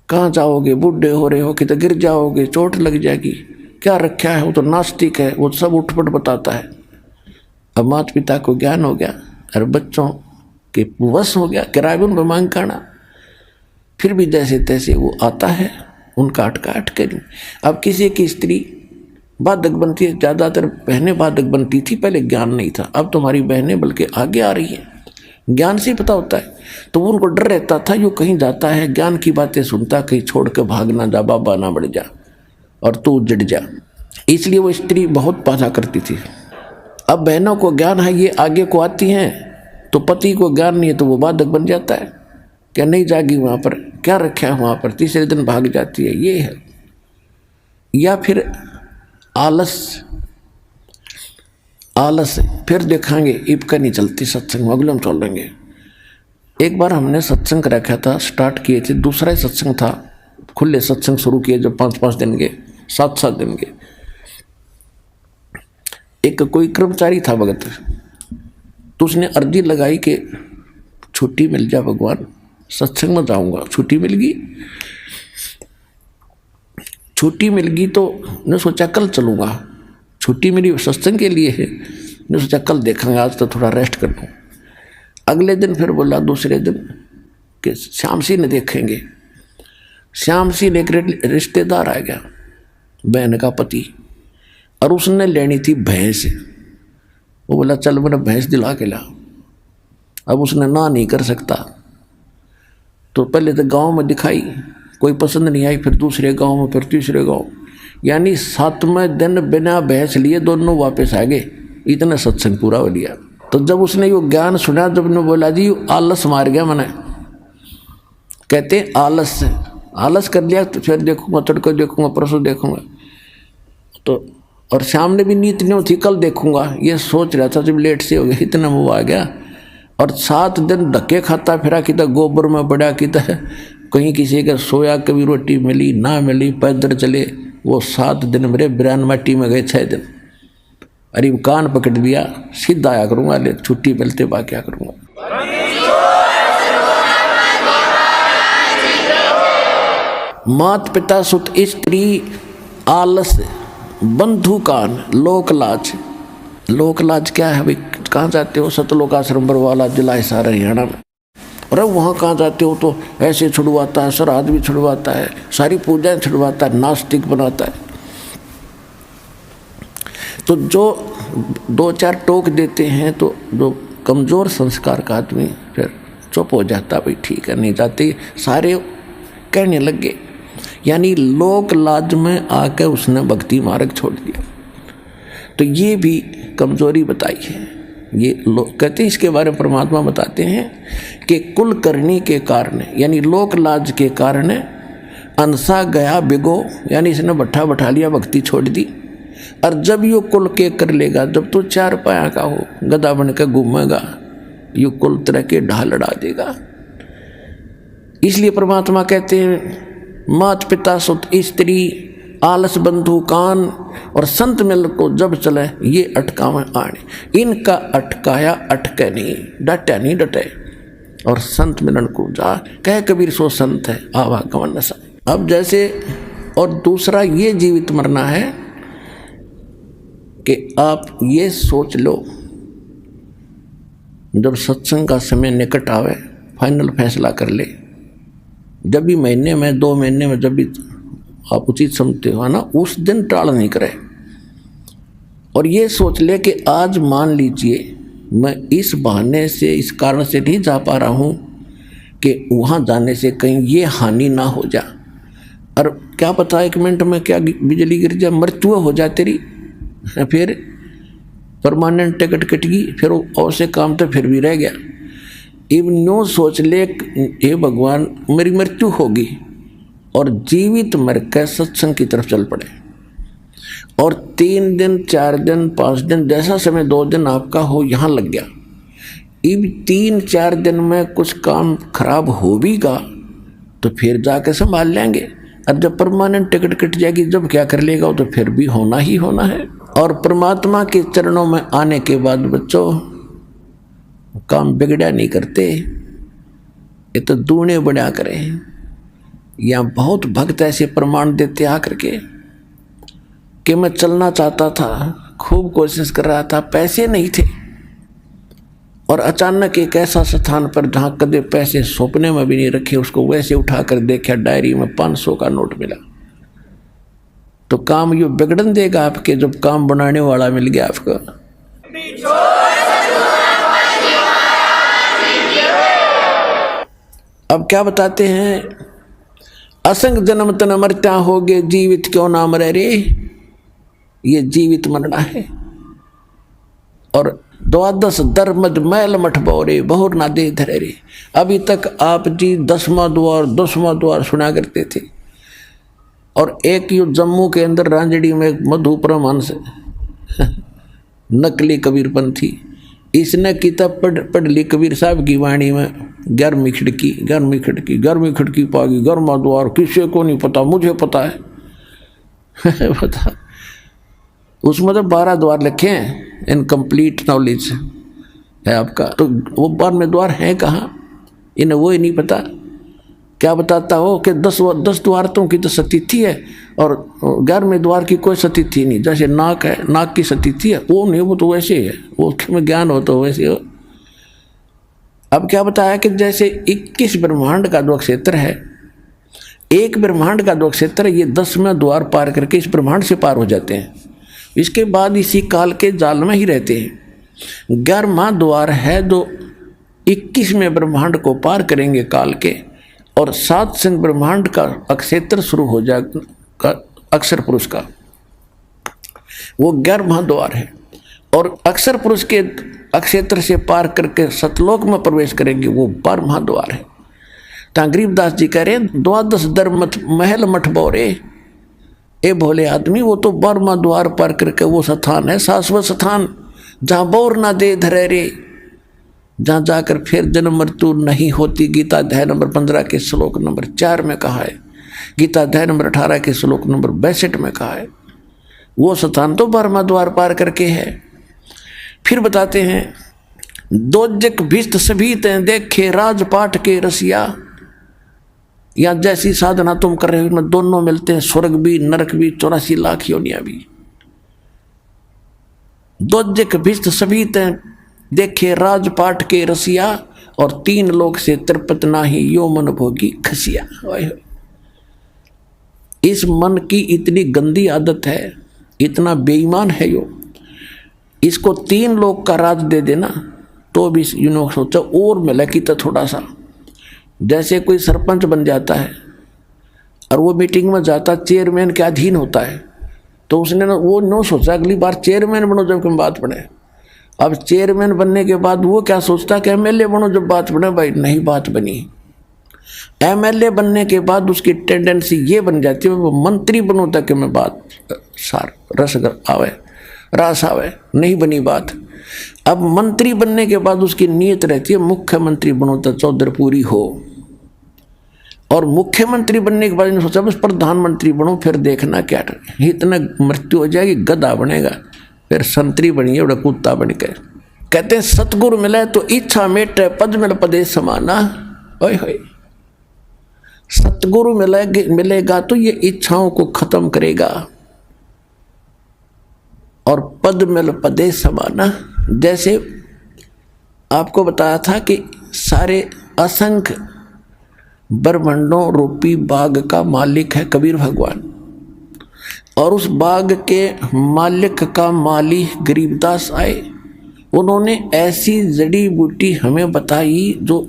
कहाँ जाओगे? बूढ़े हो रहे हो कि तो गिर जाओगे, चोट लग जाएगी, क्या रखा है? वो तो नास्तिक है, वो सब उठपट बताता है। अब माता पिता को ज्ञान हो गया और बच्चों के वश हो गया, किराए में उनको मांग करना, फिर भी जैसे तैसे वो आता है, उनका अटके नहीं। अब किसी की स्त्री बाधक बनती है, ज़्यादातर बहनें बाधक बनती थी, पहले ज्ञान नहीं था। अब तुम्हारी बहनें बल्कि आगे आ रही हैं, ज्ञान से पता होता है। तो उनको डर रहता था, जो कहीं जाता है ज्ञान की बातें सुनता, कहीं छोड़ कर भाग ना जा, बाबा ना बढ़ जा और तू उजड़ जा, इसलिए वो स्त्री बहुत बाधा करती थी। अब बहनों को ज्ञान है, ये आगे को आती हैं, तो पति को ज्ञान नहीं है तो वो बाधक बन जाता है, क्या नहीं जाएगी वहाँ पर, क्या रखा है वहाँ पर, तीसरे दिन भाग जाती है, ये है। या फिर आलस है, फिर देखेंगे इब का नहीं चलती सत्संग, अगले हम चल लेंगे। एक बार हमने सत्संग रखा था, स्टार्ट किए थे, दूसरा ही सत्संग था, खुले सत्संग शुरू किए जो 5-5 दिन के, 7-7 दिन के। एक कोई कर्मचारी था भगत, तो उसने अर्जी लगाई कि छुट्टी मिल जाए भगवान, सत्संग में जाऊंगा। छुट्टी मिल गई, छुट्टी मिल गई तो ने सोचा कल चलूँगा, छुट्टी मेरी सत्संग के लिए है, ने सोचा कल देखेंगे, आज तो थोड़ा रेस्ट कर लूँ। अगले दिन फिर बोला, दूसरे दिन कि श्याम सिंह ने देखेंगे। श्याम सिंह एक रिश्तेदार आ गया, बहन का पति, और उसने लेनी थी भैंस। वो बोला चल मेरा भैंस दिला के ला। अब उसने ना नहीं कर सकता, तो पहले तो गांव में दिखाई, कोई पसंद नहीं आई, फिर दूसरे गांव में, फिर तीसरे गांव, यानी 7वें दिन बिना भैंस लिए दोनों वापस आ गए। इतना सत्संग पूरा हो लिया। तो जब उसने यो ज्ञान सुना, जब ने बोला जी आलस मार गया मैंने, कहते आलस कर लिया, तो फिर देखूंगा, तड़को देखूंगा, परसों देखूंगा। तो और शाम ने भी नीत नहीं थी, कल देखूंगा, ये सोच रहा था। जब लेट से हो गया, इतना मुँह आ गया, और 7 दिन धक्के खाता फिरा, कि गोबर में पड़ा, कि कहीं किसी का सोया, कभी रोटी मिली ना मिली, पैदल चले। वो 7 दिन मेरे बिरान माटी में गए, 6 दिन। अरे कान पकड़ दिया, सीधा आया करूँगा, ले छुट्टी मिलते बा क्या करूँगा। मात पिता सुत स्त्री आलस बंधु कान लोक लाज। लोक लाज क्या है भाई? कहाँ जाते हो? सतलोक आश्रम बरवाला, जिला हिसार, हरियाणा में। अरे वहाँ कहाँ जाते हो? तो ऐसे छुड़वाता है, श्राद्ध भी छुड़वाता है, सारी पूजाएं छुड़वाता है, नास्तिक बनाता है। तो जो 2-4 टोक देते हैं, तो जो कमज़ोर संस्कार का आदमी फिर चुप हो जाता, भाई ठीक है, नहीं जाते, सारे कहने लगे। यानी लोक लाज में आकर उसने भक्ति मार्ग छोड़ दिया। तो ये भी कमजोरी बताई है। ये लोग कहते हैं, इसके बारे में परमात्मा बताते हैं कि कुल करनी के कारण, यानी लोक लाज के कारण अनसा गया बिगो, यानी इसने बैठा लिया, भक्ति छोड़ दी। और जब यो कुल के कर लेगा, जब तू 4 पाया का हो, गधा बन के घूमेगा, यो कुल तरह के ढाल लड़ा देगा। इसलिए परमात्मा कहते हैं, मात पिता सुत स्त्री आलस बंधु कान, और संत मिल को जब चले ये अटकावे आने। इनका अटकाया अटके नहीं, डटे नहीं डटे। और संत मिलन को जा, कह कबीर सो संत है आवागमन नशा। अब जैसे, और दूसरा ये जीवित मरना है कि आप ये सोच लो, जब सत्संग का समय निकट आवे, फाइनल फैसला कर ले। जब भी महीने में, 2 महीने में, जब भी आप उचित समझते हो ना, उस दिन टाल नहीं करे। और ये सोच ले कि आज मान लीजिए मैं इस बहाने से, इस कारण से नहीं जा पा रहा हूँ कि वहाँ जाने से कहीं ये हानि ना हो जा। और क्या पता 1 मिनट में क्या बिजली गिर जाए, मृत्यु हो जाए तेरी, फिर परमानेंट टिकट कट गई, फिर और से काम तो फिर भी रह गया। इवन न्यू सोच ले, हे भगवान मेरी मृत्यु होगी, और जीवित मर कर सत्संग की तरफ चल पड़े। और 3 दिन, 4 दिन, 5 दिन, जैसा समय 2 दिन आपका हो, यहाँ लग गया। इब 3-4 दिन में कुछ काम खराब हो भी गा, तो फिर जाके संभाल लेंगे। अब जब परमानेंट टिकट कट जाएगी, जब क्या कर लेगा, तो फिर भी होना ही होना है। और परमात्मा के चरणों में आने के बाद बच्चों, काम बिगड़ा नहीं करते, ये तो दूने बढ़ा करें। या बहुत भक्त ऐसे प्रमाण देते आकर के कि मैं चलना चाहता था, खूब कोशिश कर रहा था, पैसे नहीं थे, और अचानक एक ऐसा स्थान पर जहाँ कदे पैसे सपने में भी नहीं रखे, उसको वैसे उठा कर देखा, डायरी में 500 का नोट मिला। तो काम यो बिगड़न देगा आपके, जब काम बनाने वाला मिल गया आपको। अब क्या बताते हैं, असंग जन्म तन मरत्या होगे, जीवित क्यों ना मरे रे। ये जीवित मरना है। और 12 दरमद मैल मठ बोरे, बहुर ना दे धरे रे। अभी तक आप जी 10वां द्वार सुना करते थे। और एक यू जम्मू के अंदर रांजड़ी में मधु परमहंस नकली कबीरपंथी। इसने किताब पढ़ ली कबीर साहब की वाणी में, 11वीं खिड़की पागी, गर्मा द्वार किसी को नहीं पता, मुझे पता है। पता उसमें तो 12 द्वार लिखे हैं, इनकम्प्लीट नॉलेज है आपका। तो वो 12वें द्वार हैं कहाँ, इन्हें वो ही नहीं पता। क्या बताता हो कि 10 द्वारतों की तो सतिथि है और 11वें द्वार की कोई सतिथि नहीं। जैसे नाक है, नाक की सतिथि है, वो नहीं, वो तो वैसे ही है, वो में ज्ञान हो तो वैसे हो। अब क्या बताया कि जैसे 21 ब्रह्मांड का जो क्षेत्र है, एक ब्रह्मांड का जो क्षेत्र है, ये 10वें द्वार पार करके इस ब्रह्मांड से पार हो जाते हैं। इसके बाद इसी काल के जाल में ही रहते हैं। 11वां द्वार है जो 21वें ब्रह्मांड को पार करेंगे काल के, और 7 संग ब्रह्मांड का अक्षेत्र शुरू हो जाएगा, अक्षर पुरुष का, वो 11वां द्वार है। और अक्षर पुरुष के अक्षेत्र से पार करके सतलोक में प्रवेश करेंगे, वो 12वां द्वार है। ता गरीबदास जी कह रहे हैं, 12 दर महल मठ बोरे, ए भोले आदमी, वो तो 12वां द्वार पार करके वो स्थान है, शाश्वत स्थान, जहाँ बोर ना दे धरे रे, जहाँ जाकर फिर जन्म मृत्यु नहीं होती। गीता अध्याय नंबर 15 के श्लोक नंबर 4 में कहा है, गीता अध्याय नंबर 18 के श्लोक नंबर 62 में कहा है। वो स्थान तो 12वां द्वार पार करके है। फिर बताते हैं, दोजक भिष्ट सभी तें देखे राजपाट के रसिया, या जैसी साधना तुम कर रहे हो इनमें दोनों मिलते हैं, स्वर्ग भी नरक भी 84 लाख योनियां भी। दोजक भिष्ट सभी तें देखे राजपाट के रसिया, और 3 लोक से तृप्त नाही यो मन भोगी खसिया। इस मन की इतनी गंदी आदत है, इतना बेईमान है यो, इसको 3 लोक का राज दे देना तो भी यूँ सोचा और मिला कि तो थोड़ा सा। जैसे कोई सरपंच बन जाता है और वो मीटिंग में जाता, चेयरमैन के अधीन होता है, तो उसने वो नो सोचा अगली बार चेयरमैन बनो जब कम बात पड़े। अब चेयरमैन बनने के बाद वो क्या सोचता कि एमएलए बनो जब बात बने, भाई नहीं बात बनी। एमएलए बनने के बाद उसकी टेंडेंसी ये बन जाती है वो मंत्री बनो ताकि मैं बात सार रस आवे, नहीं बनी बात। अब मंत्री बनने के बाद उसकी नीयत रहती है मुख्यमंत्री बनो तो चौधर पूरी हो, और मुख्यमंत्री बनने के बाद इन्होंने सोचा बस प्रधानमंत्री बनो, फिर देखना क्या इतना मृत्यु हो जाएगी, गधा बनेगा, फिर संतरी बनिए बड़ा कुत्ता बन के। कहते हैं सतगुरु मिले तो इच्छा मेटे पद मिल पदे समाना। ओए होए, सतगुरु मिलेगा तो ये इच्छाओं को खत्म करेगा, और पद मिल पदे समाना। जैसे आपको बताया था कि सारे असंख्य ब्रह्मांडों रूपी बाग का मालिक है कबीर भगवान, और उस बाग के मालिक का माली गरीबदास आए। उन्होंने ऐसी जड़ी बूटी हमें बताई जो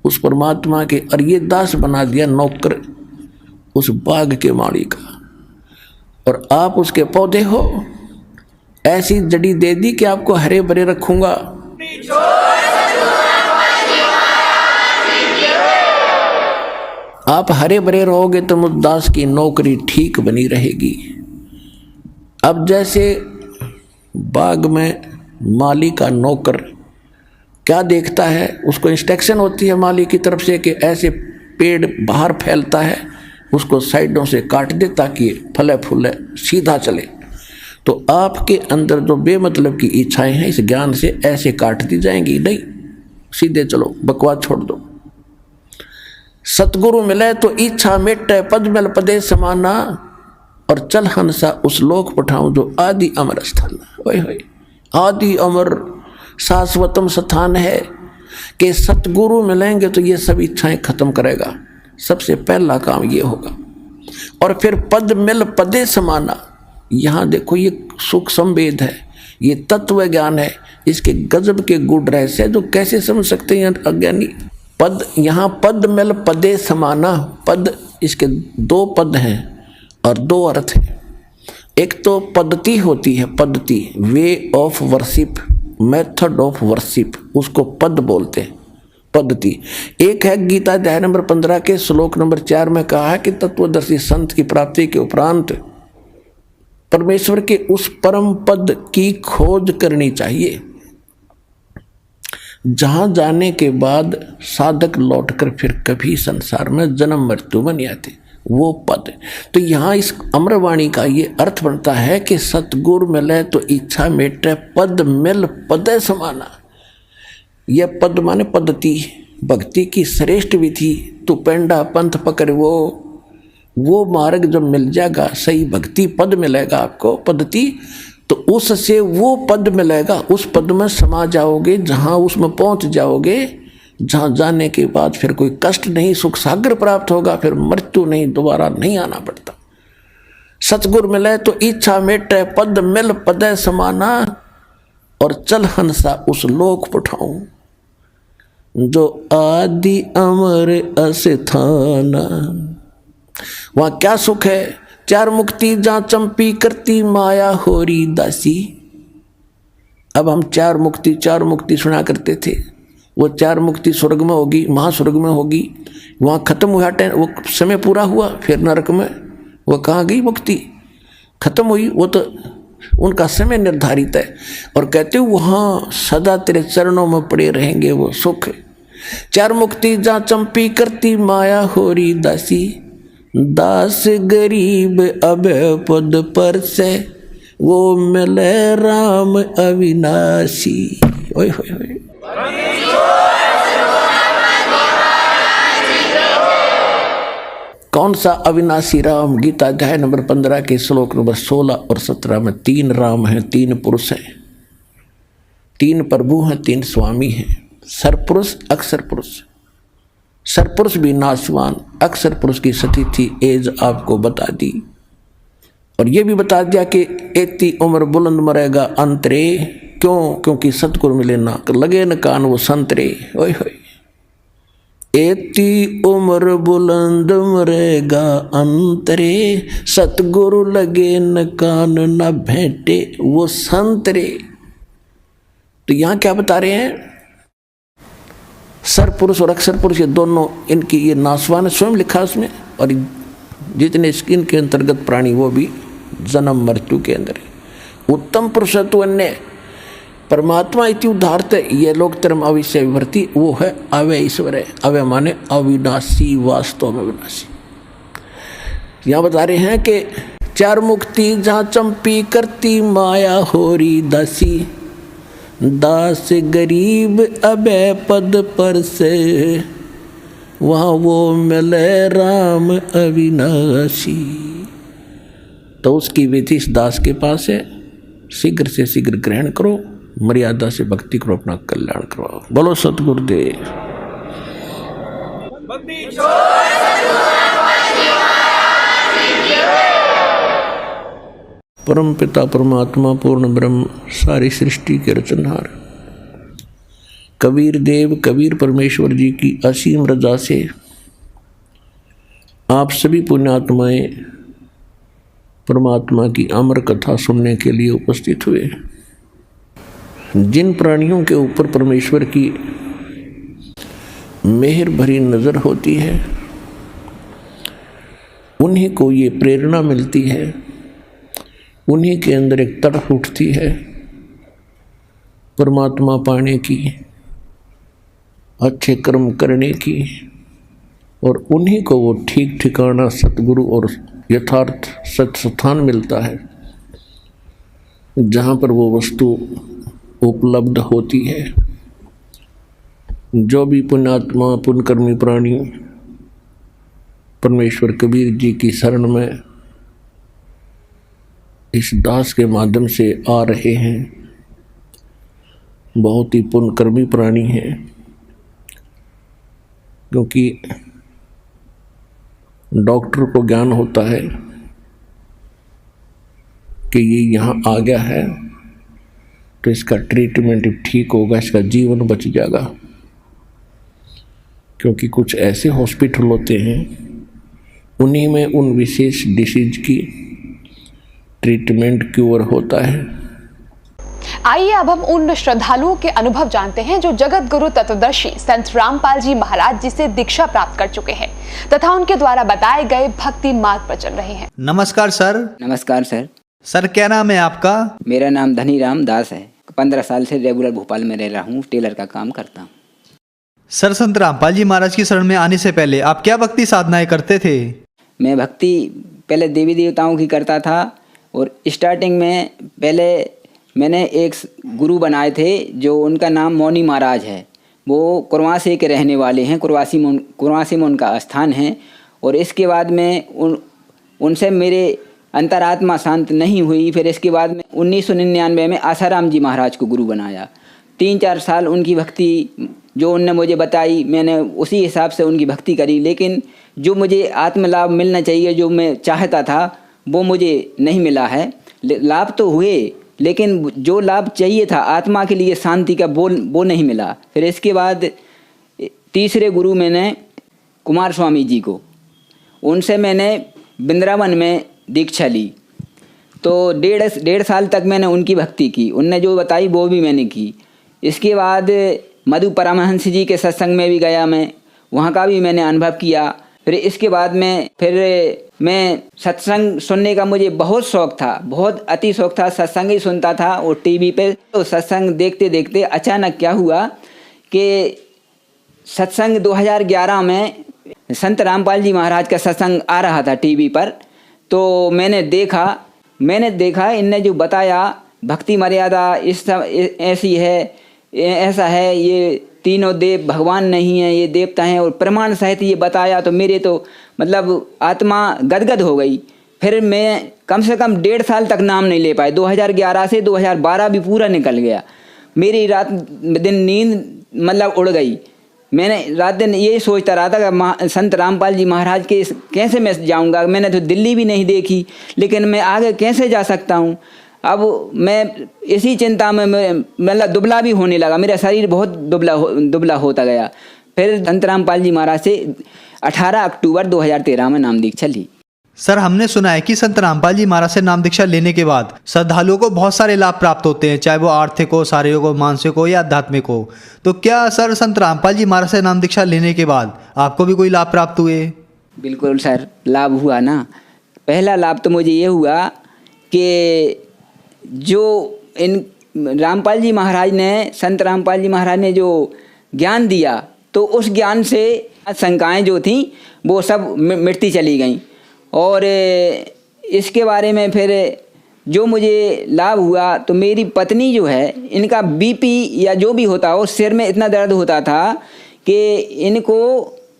उस परमात्मा के, और ये दास बना दिया नौकर उस बाग के माली का, और आप उसके पौधे हो। ऐसी जड़ी दे दी कि आपको हरे भरे रखूंगा। आप हरे भरे रहोगे तो मुद्दास की नौकरी ठीक बनी रहेगी। अब जैसे बाग में माली का नौकर क्या देखता है, उसको इंस्ट्रक्शन होती है माली की तरफ से कि ऐसे पेड़ बाहर फैलता है, उसको साइडों से काट दे ताकि फले फूले सीधा चले। तो आपके अंदर जो बेमतलब की इच्छाएं हैं इस ज्ञान से ऐसे काट दी जाएंगी, नहीं सीधे चलो, बकवास छोड़ दो। सतगुरु मिले तो इच्छा मेटे पद मिल पदे समाना, और चल हंसा उस लोक पठाऊं जो आदि अमर स्थान। ओए होए, आदि अमर शाश्वतम स्थान है कि सतगुरु मिलेंगे तो ये सब इच्छाएं खत्म करेगा। सबसे पहला काम ये होगा। और फिर पद मिल पदे समाना, यहाँ देखो ये सुख संवेद है, ये तत्व ज्ञान है, इसके गजब के गुण रहस्य जो कैसे समझ सकते हैं अज्ञानी। पद, यहाँ पद मिल पदे समाना, पद इसके 2 पद हैं और 2 अर्थ हैं। एक तो पद्धति होती है, पद्धति way of worship, method of worship, उसको पद बोलते हैं, पद्धति। एक है गीता अध्याय नंबर 15 के श्लोक नंबर 4 में कहा है कि तत्वदर्शी संत की प्राप्ति के उपरांत परमेश्वर के उस परम पद की खोज करनी चाहिए, जहां जाने के बाद साधक लौटकर फिर कभी संसार में जन्म मृत्यु में नहीं आते, वो पद। तो यहाँ इस अमरवाणी का ये अर्थ बनता है कि सतगुरु मिले तो इच्छा मेटे, पद मिल पदे समाना। यह पद माने पद्धति, भक्ति की श्रेष्ठ विधि। तू पेंडा पंथ पकड़, वो मार्ग जब मिल जाएगा, सही भक्ति पद मिलेगा आपको, पद्धति, तो उससे वो पद मिलेगा, उस पद में समा जाओगे, जहाँ उसमें पहुँच जाओगे, जहाँ जाने के बाद फिर कोई कष्ट नहीं, सुख सागर प्राप्त होगा, फिर मृत्यु नहीं, दोबारा नहीं आना पड़ता। सतगुरु मिले तो इच्छा मेटे, पद मिल पदे समाना, और चल हंसा उस लोक पठाऊं जो आदि अमर अस्थाना। वहाँ क्या सुख है? चार मुक्ति जहाँ चंपी करती माया होरी दासी। अब हम चार मुक्ति सुना करते थे, वो चार मुक्ति स्वर्ग में होगी, महास्वर्ग में होगी, वहाँ खत्म हुआ, वो समय पूरा हुआ, फिर नरक में वो कहाँ गई? मुक्ति खत्म हुई, वो तो उनका समय निर्धारित है। और कहते हो वहाँ सदा तेरे चरणों में पड़े रहेंगे, वो सुख। चार मुक्ति जहाँ चंपी करती माया होरी दासी, दास गरीब अब पद पर से, वो मिले राम अविनाशी। ओए होए होए। कौन सा अविनाशी राम? गीता अध्याय नंबर 15 के श्लोक नंबर 16 और 17 में 3 राम हैं, 3 पुरुष हैं, 3 प्रभु हैं, 3 स्वामी हैं। सरपुरुष, अक्षर पुरुष। सरपुरुष भी नाशवान, अक्षर पुरुष की स्थिति एज आपको बता दी, और ये भी बता दिया कि एती उम्र बुलंद मरेगा अंतरे। क्यों? क्योंकि सतगुरु मिले ना लगे न कान वो संतरे। ओए होए। एती उम्र बुलंद मरेगा अंतरे, सतगुरु लगे न कान न भेंटे वो संतरे। तो यहाँ क्या बता रहे हैं? सरपुरुष और अक्षर पुरुष ये दोनों, इनकी ये नासवान स्वयं लिखा उसमें, और जितने इनके अंतर्गत प्राणी वो भी जन्म मृत्यु के अंदर है। उत्तम पुरुषत्व अन्य परमात्मा इति उदाहरत, ये लोग term अविषय विभर्ति, वो है अव्यय ईश्वर है। अव्यय माने अविनाशी, वास्तव में विनाशी। यहाँ बता रहे हैं कि चार मुक्ति जहाँ चंपी करती माया होरी दासी, दास गरीब अभय पद पर से, वहाँ वो मिले राम अविनाशी। तो उसकी विधि इस दास के पास है, शीघ्र से शीघ्र ग्रहण करो, मर्यादा से भक्ति करो, अपना कल्याण करवाओ। बोलो सतगुरुदेव। परम पिता परमात्मा पूर्ण ब्रह्म सारी सृष्टि के रचनहार कबीर देव कबीर परमेश्वर जी की असीम रजा से आप सभी पुण्यात्माएं परमात्मा की अमर कथा सुनने के लिए उपस्थित हुए। जिन प्राणियों के ऊपर परमेश्वर की मेहर भरी नज़र होती है, उन्हीं को ये प्रेरणा मिलती है, उन्हीं के अंदर एक तड़प उठती है परमात्मा पाने की, अच्छे कर्म करने की, और उन्हीं को वो ठीक ठिकाना सतगुरु और यथार्थ सत्य स्थान मिलता है, जहाँ पर वो वस्तु उपलब्ध होती है। जो भी पुण्यात्मा पुण्यकर्मी प्राणी परमेश्वर कबीर जी की शरण में इस दास के माध्यम से आ रहे हैं, बहुत ही पुण्यकर्मी प्राणी हैं, क्योंकि डॉक्टर को ज्ञान होता है कि ये यहाँ आ गया है तो इसका ट्रीटमेंट ठीक होगा, इसका जीवन बच जाएगा। क्योंकि कुछ ऐसे हॉस्पिटल होते हैं, उन्हीं में उन विशेष डिसीज की ट्रीटमेंट क्योर होता है। आइए अब हम उन श्रद्धालुओं के अनुभव जानते हैं जो जगत गुरु तत्वदर्शी संत रामपाल जी महाराज जी से दीक्षा प्राप्त कर चुके हैं तथा उनके द्वारा बताए गए भक्ति मार्ग पर चल रहे हैं। नमस्कार सर। नमस्कार सर। सर क्या नाम है आपका? मेरा नाम धनीराम दास है। 15 साल से रेगुलर भोपाल में रह रहा हूँ, टेलर का काम करता हूँ। सर संत रामपाल जी महाराज की शरण में आने से पहले आप क्या भक्ति साधनाएं करते थे? मैं भक्ति पहले देवी देवताओं की करता था और स्टार्टिंग में पहले मैंने एक गुरु बनाए थे जो उनका नाम मौनी महाराज है। वो कुरवासे के रहने वाले हैं, कुरवासे में उनका स्थान है। और इसके बाद में उनसे मेरे अंतरात्मा शांत नहीं हुई। फिर इसके बाद में 1999 में आसाराम जी महाराज को गुरु बनाया। 3-4 साल उनकी भक्ति जो उनने मुझे बताई, मैंने उसी हिसाब से उनकी भक्ति करी। लेकिन जो मुझे आत्मलाभ मिलना चाहिए, जो मैं चाहता था, वो मुझे नहीं मिला है। लाभ तो हुए, लेकिन जो लाभ चाहिए था आत्मा के लिए शांति का, वो नहीं मिला। फिर इसके बाद तीसरे गुरु मैंने कुमार स्वामी जी को, उनसे मैंने वृंदावन में दीक्षा ली। तो 1.5 साल तक मैंने उनकी भक्ति की, उनने जो बताई वो भी मैंने की। इसके बाद मधु परमहंस जी के सत्संग में भी गया मैं, वहाँ का भी मैंने अनुभव किया। फिर इसके बाद में मैं सत्संग सुनने का मुझे बहुत शौक़ था, बहुत अति शौक़ था। सत्संग ही सुनता था और टीवी पे। तो सत्संग देखते देखते अचानक क्या हुआ कि सत्संग 2011 में संत रामपाल जी महाराज का सत्संग आ रहा था टीवी पर। तो मैंने देखा इनने जो बताया भक्ति मर्यादा ऐसी है, ऐसा है, ये तीनों देव भगवान नहीं है, ये देवता हैं, और प्रमाण सहित ये बताया। तो मेरे तो मतलब आत्मा गदगद हो गई। फिर मैं कम से कम 1.5 साल तक नाम नहीं ले पाए। 2011 से 2012 भी पूरा निकल गया। मेरी रात दिन नींद मतलब उड़ गई। मैंने रात दिन यही सोचता रहा था कि संत रामपाल जी महाराज के कैसे मैं जाऊंगा। मैंने तो दिल्ली भी नहीं देखी, लेकिन मैं आगे कैसे जा सकता हूँ। अब मैं इसी चिंता में मतलब दुबला भी होने लगा, मेरा शरीर बहुत दुबला होता गया। फिर संत रामपाल जी महाराज से 18 अक्टूबर 2013 में नाम दीक्षा ली। सर हमने सुना है कि संत रामपाल जी महाराज से नाम दीक्षा लेने के बाद श्रद्धालुओं को बहुत सारे लाभ प्राप्त होते हैं, चाहे वो आर्थिक हो, शारीरिक हो, मानसिक हो या आध्यात्मिक हो। तो क्या सर संत रामपाल जी महाराज से नाम दीक्षा लेने के बाद आपको भी कोई लाभ प्राप्त हुए? बिल्कुल सर, लाभ हुआ ना। पहला लाभ तो मुझे ये हुआ कि जो इन रामपाल जी महाराज ने, संत रामपाल जी महाराज ने जो ज्ञान दिया, तो उस ज्ञान से शंकाएं जो थीं वो सब मिटती चली गईं। और इसके बारे में फिर जो मुझे लाभ हुआ, तो मेरी पत्नी जो है, इनका बीपी या जो भी होता हो, सिर में इतना दर्द होता था कि इनको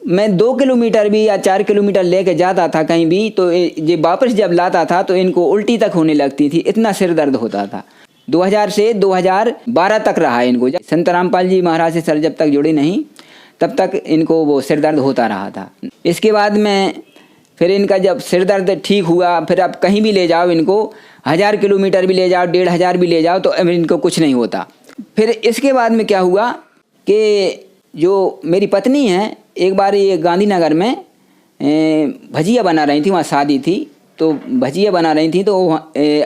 मैं 2 किलोमीटर भी या 4 किलोमीटर लेके जाता था कहीं भी, तो ये वापस जब लाता था तो इनको उल्टी तक होने लगती थी, इतना सिर दर्द होता था। 2000 से 2012 तक रहा इनको। संत रामपाल जी महाराज से सर जब तक जुड़े नहीं, तब तक इनको वो सिर दर्द होता रहा था। इसके बाद में फिर इनका जब सिर दर्द ठीक हुआ, फिर आप कहीं भी ले जाओ इनको, 1000 किलोमीटर भी ले जाओ, 1500 भी ले जाओ, तो अब इनको कुछ नहीं होता। फिर इसके बाद में क्या हुआ कि जो मेरी पत्नी है, एक बार ये गांधीनगर में भजिया बना रही थी, वहाँ शादी थी, तो भजिया बना रही थी, तो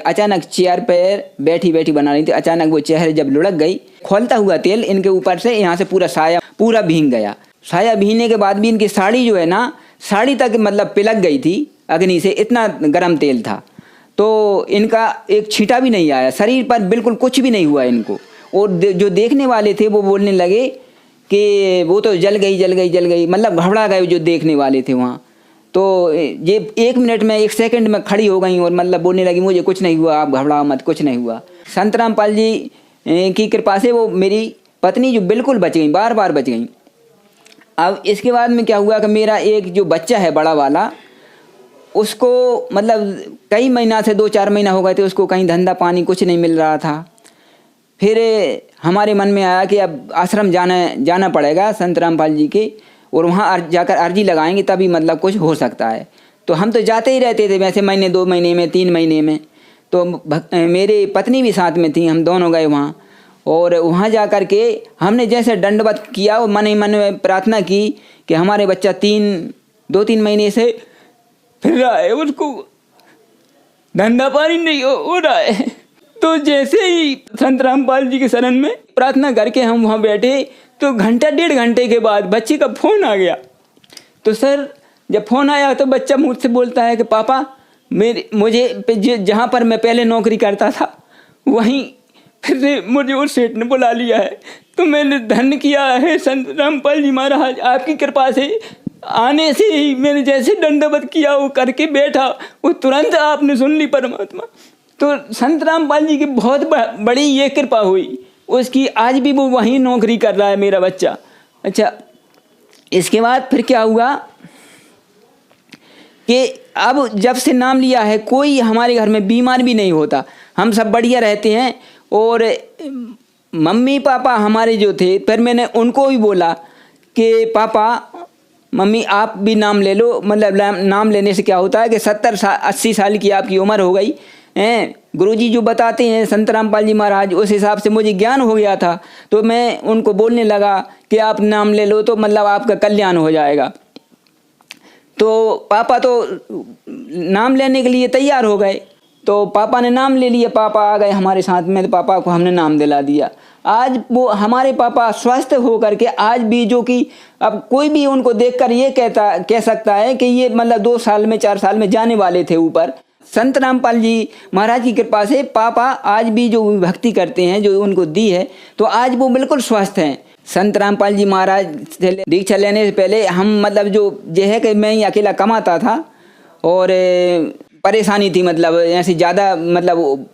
अचानक चेयर पर बैठी बैठी बना रही थी। अचानक वो चेहरे जब लुढ़क गई, खोलता हुआ तेल इनके ऊपर से यहाँ से पूरा साया पूरा भीग गया। साया भीगने के बाद भी इनकी साड़ी जो है ना, साड़ी तक मतलब पिलक गई थी अग्नि से, इतना गर्म तेल था। तो इनका एक छींटा भी नहीं आया, शरीर पर बिल्कुल कुछ भी नहीं हुआ इनको। और जो देखने वाले थे वो बोलने लगे कि वो तो जल गई, मतलब घबरा गए जो देखने वाले थे वहाँ। तो ये 1 मिनट में 1 सेकंड में खड़ी हो गई और मतलब बोलने लगी, मुझे कुछ नहीं हुआ, आप घबराओ मत, कुछ नहीं हुआ। संत रामपाल जी की कृपा से वो मेरी पत्नी जो बिल्कुल बच गई, बार बच गई। अब इसके बाद में क्या हुआ कि मेरा एक जो बच्चा है बड़ा वाला, उसको मतलब कई महीना से 2-4 महीना हो गए थे, उसको कहीं धंधा पानी कुछ नहीं मिल रहा था। फिर हमारे मन में आया कि अब आश्रम जाना पड़ेगा संत रामपाल जी के, और वहाँ जाकर अर्जी लगाएंगे तभी मतलब कुछ हो सकता है। तो हम तो जाते ही रहते थे वैसे, महीने 2 महीने में 3 महीने में। तो मेरी पत्नी भी साथ में थी, हम दोनों गए वहाँ। और वहाँ जा कर के हमने जैसे दंडवत किया और मन ही मन में प्रार्थना की कि हमारे बच्चा 2-3 महीने से फिर रहा है, उसको धंधा पानी नहीं हो रहा है। तो जैसे ही संत रामपाल जी के शरण में प्रार्थना करके हम वहाँ बैठे, तो घंटा 1.5 घंटे के बाद बच्चे का फ़ोन आ गया। तो सर जब फ़ोन आया तो बच्चा मुझसे बोलता है कि पापा मुझे जहाँ पर मैं पहले नौकरी करता था वहीं फिर से मुझे उस सेठ ने बुला लिया है। तो मैंने धन्य किया है संत रामपाल जी महाराज, आपकी कृपा से आने से ही मैंने जैसे दंडवत किया वो करके बैठा, वो तुरंत आपने सुन ली परमात्मा। तो संत रामपाल जी की बहुत बड़ी ये कृपा हुई उसकी, आज भी वो वहीं नौकरी कर रहा है मेरा बच्चा। अच्छा, इसके बाद फिर क्या हुआ कि अब जब से नाम लिया है कोई हमारे घर में बीमार भी नहीं होता, हम सब बढ़िया रहते हैं। और मम्मी पापा हमारे जो थे, फिर मैंने उनको भी बोला कि पापा मम्मी आप भी नाम ले लो, मतलब नाम लेने से क्या होता है कि 70-80 साल की आपकी उम्र हो गई हैं, गुरुजी जो बताते हैं संत रामपाल जी महाराज, उस हिसाब से मुझे ज्ञान हो गया था। तो मैं उनको बोलने लगा कि आप नाम ले लो तो मतलब आपका कल्याण हो जाएगा। तो पापा तो नाम लेने के लिए तैयार हो गए, तो पापा ने नाम ले लिया, पापा आ गए हमारे साथ में, तो पापा को हमने नाम दिला दिया। आज वो हमारे पापा स्वस्थ हो करके आज भी, जो कि अब कोई भी उनको देखकर ये कह सकता है कि ये मतलब 2 साल में 4 साल में जाने वाले थे ऊपर। संत रामपाल जी महाराज की कृपा से पापा आज भी जो भक्ति करते हैं जो उनको दी है, तो आज वो बिल्कुल स्वस्थ हैं। संत रामपाल जी महाराज से दीक्षा लेने से पहले हम मतलब जो है कि मैं ही अकेला कमाता था और परेशानी थी, मतलब ऐसी ज़्यादा मतलब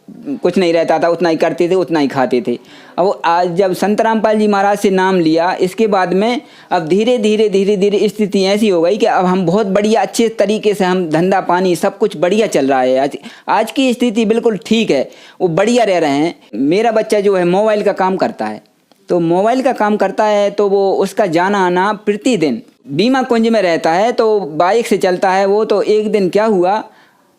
कुछ नहीं रहता था, उतना ही करते थे उतना ही खाते थे। अब आज जब संत रामपाल जी महाराज से नाम लिया, इसके बाद में अब धीरे धीरे स्थिति ऐसी हो गई कि अब हम बहुत बढ़िया अच्छे तरीके से हम धंधा पानी सब कुछ बढ़िया चल रहा है। आज की स्थिति बिल्कुल ठीक है, वो बढ़िया रह रहे हैं। मेरा बच्चा जो है मोबाइल का काम करता है, तो मोबाइल का काम करता है तो वो उसका जाना आना प्रतिदिन बीमा कुंज में रहता है, तो बाइक से चलता है वो। तो एक दिन क्या हुआ,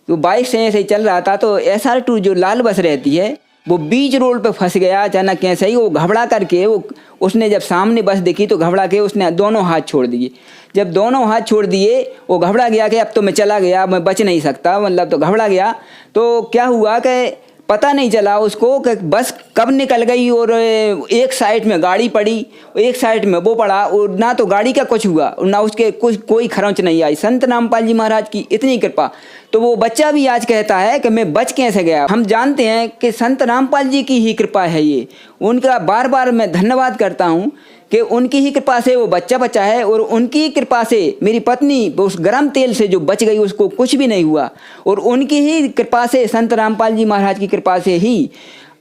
तो बाइक से ऐसे ही चल रहा था, तो SR2 जो लाल बस रहती है वो बीच रोड पे फंस गया अचानक। कैसे ही वो घबरा करके उसने जब सामने बस देखी तो घबरा के उसने दोनों हाथ छोड़ दिए। जब दोनों हाथ छोड़ दिए वो घबरा गया कि अब तो मैं चला गया, मैं बच नहीं सकता, मतलब तो घबरा गया। तो क्या हुआ कि पता नहीं चला उसको कि बस कब निकल गई और एक साइड में गाड़ी पड़ी, एक साइड में वो पड़ा, और ना तो गाड़ी का कुछ हुआ ना उसके कुछ कोई खरोंच नहीं आई। संत रामपाल जी महाराज की इतनी कृपा। तो वो बच्चा भी आज कहता है कि मैं बच कैसे गया। हम जानते हैं कि संत रामपाल जी की ही कृपा है ये, उनका बार बार मैं धन्यवाद करता हूँ कि उनकी ही कृपा से वो बच्चा बचा है, और उनकी ही कृपा से मेरी पत्नी उस गर्म तेल से जो बच गई उसको कुछ भी नहीं हुआ, और उनकी ही कृपा से संत रामपाल जी महाराज की कृपा से ही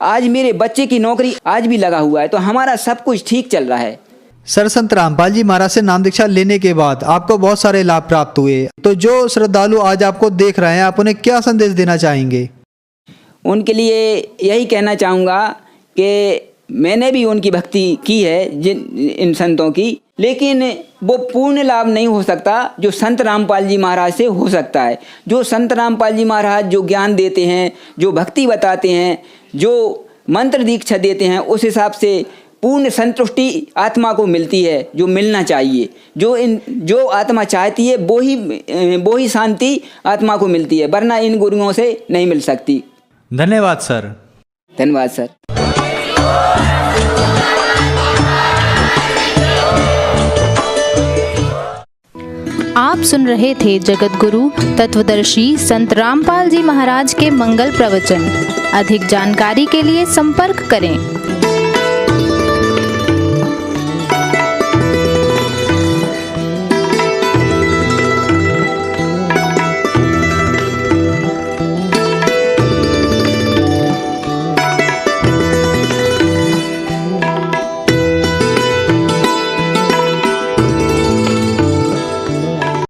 आज मेरे बच्चे की नौकरी आज भी लगा हुआ है। तो हमारा सब कुछ ठीक चल रहा है। सर, संत रामपाल जी महाराज से नाम दीक्षा लेने के बाद आपको बहुत सारे लाभ प्राप्त हुए, तो जो श्रद्धालु आज आपको देख रहे हैं आप उन्हें क्या संदेश देना चाहेंगे? उनके लिए यही कहना चाहूँगा कि मैंने भी उनकी भक्ति की है इन संतों की, लेकिन वो पूर्ण लाभ नहीं हो सकता जो संत रामपाल जी महाराज से हो सकता है। जो संत रामपाल जी महाराज जो ज्ञान देते हैं, जो भक्ति बताते हैं, जो मंत्र दीक्षा देते हैं, उस हिसाब से पूर्ण संतुष्टि आत्मा को मिलती है जो मिलना चाहिए। जो आत्मा चाहती है वो ही शांति आत्मा को मिलती है, वरना इन गुरुओं से नहीं मिल सकती। धन्यवाद सर। धन्यवाद सर। आप सुन रहे थे जगत गुरु तत्वदर्शी संत रामपाल जी महाराज के मंगल प्रवचन। अधिक जानकारी के लिए संपर्क करें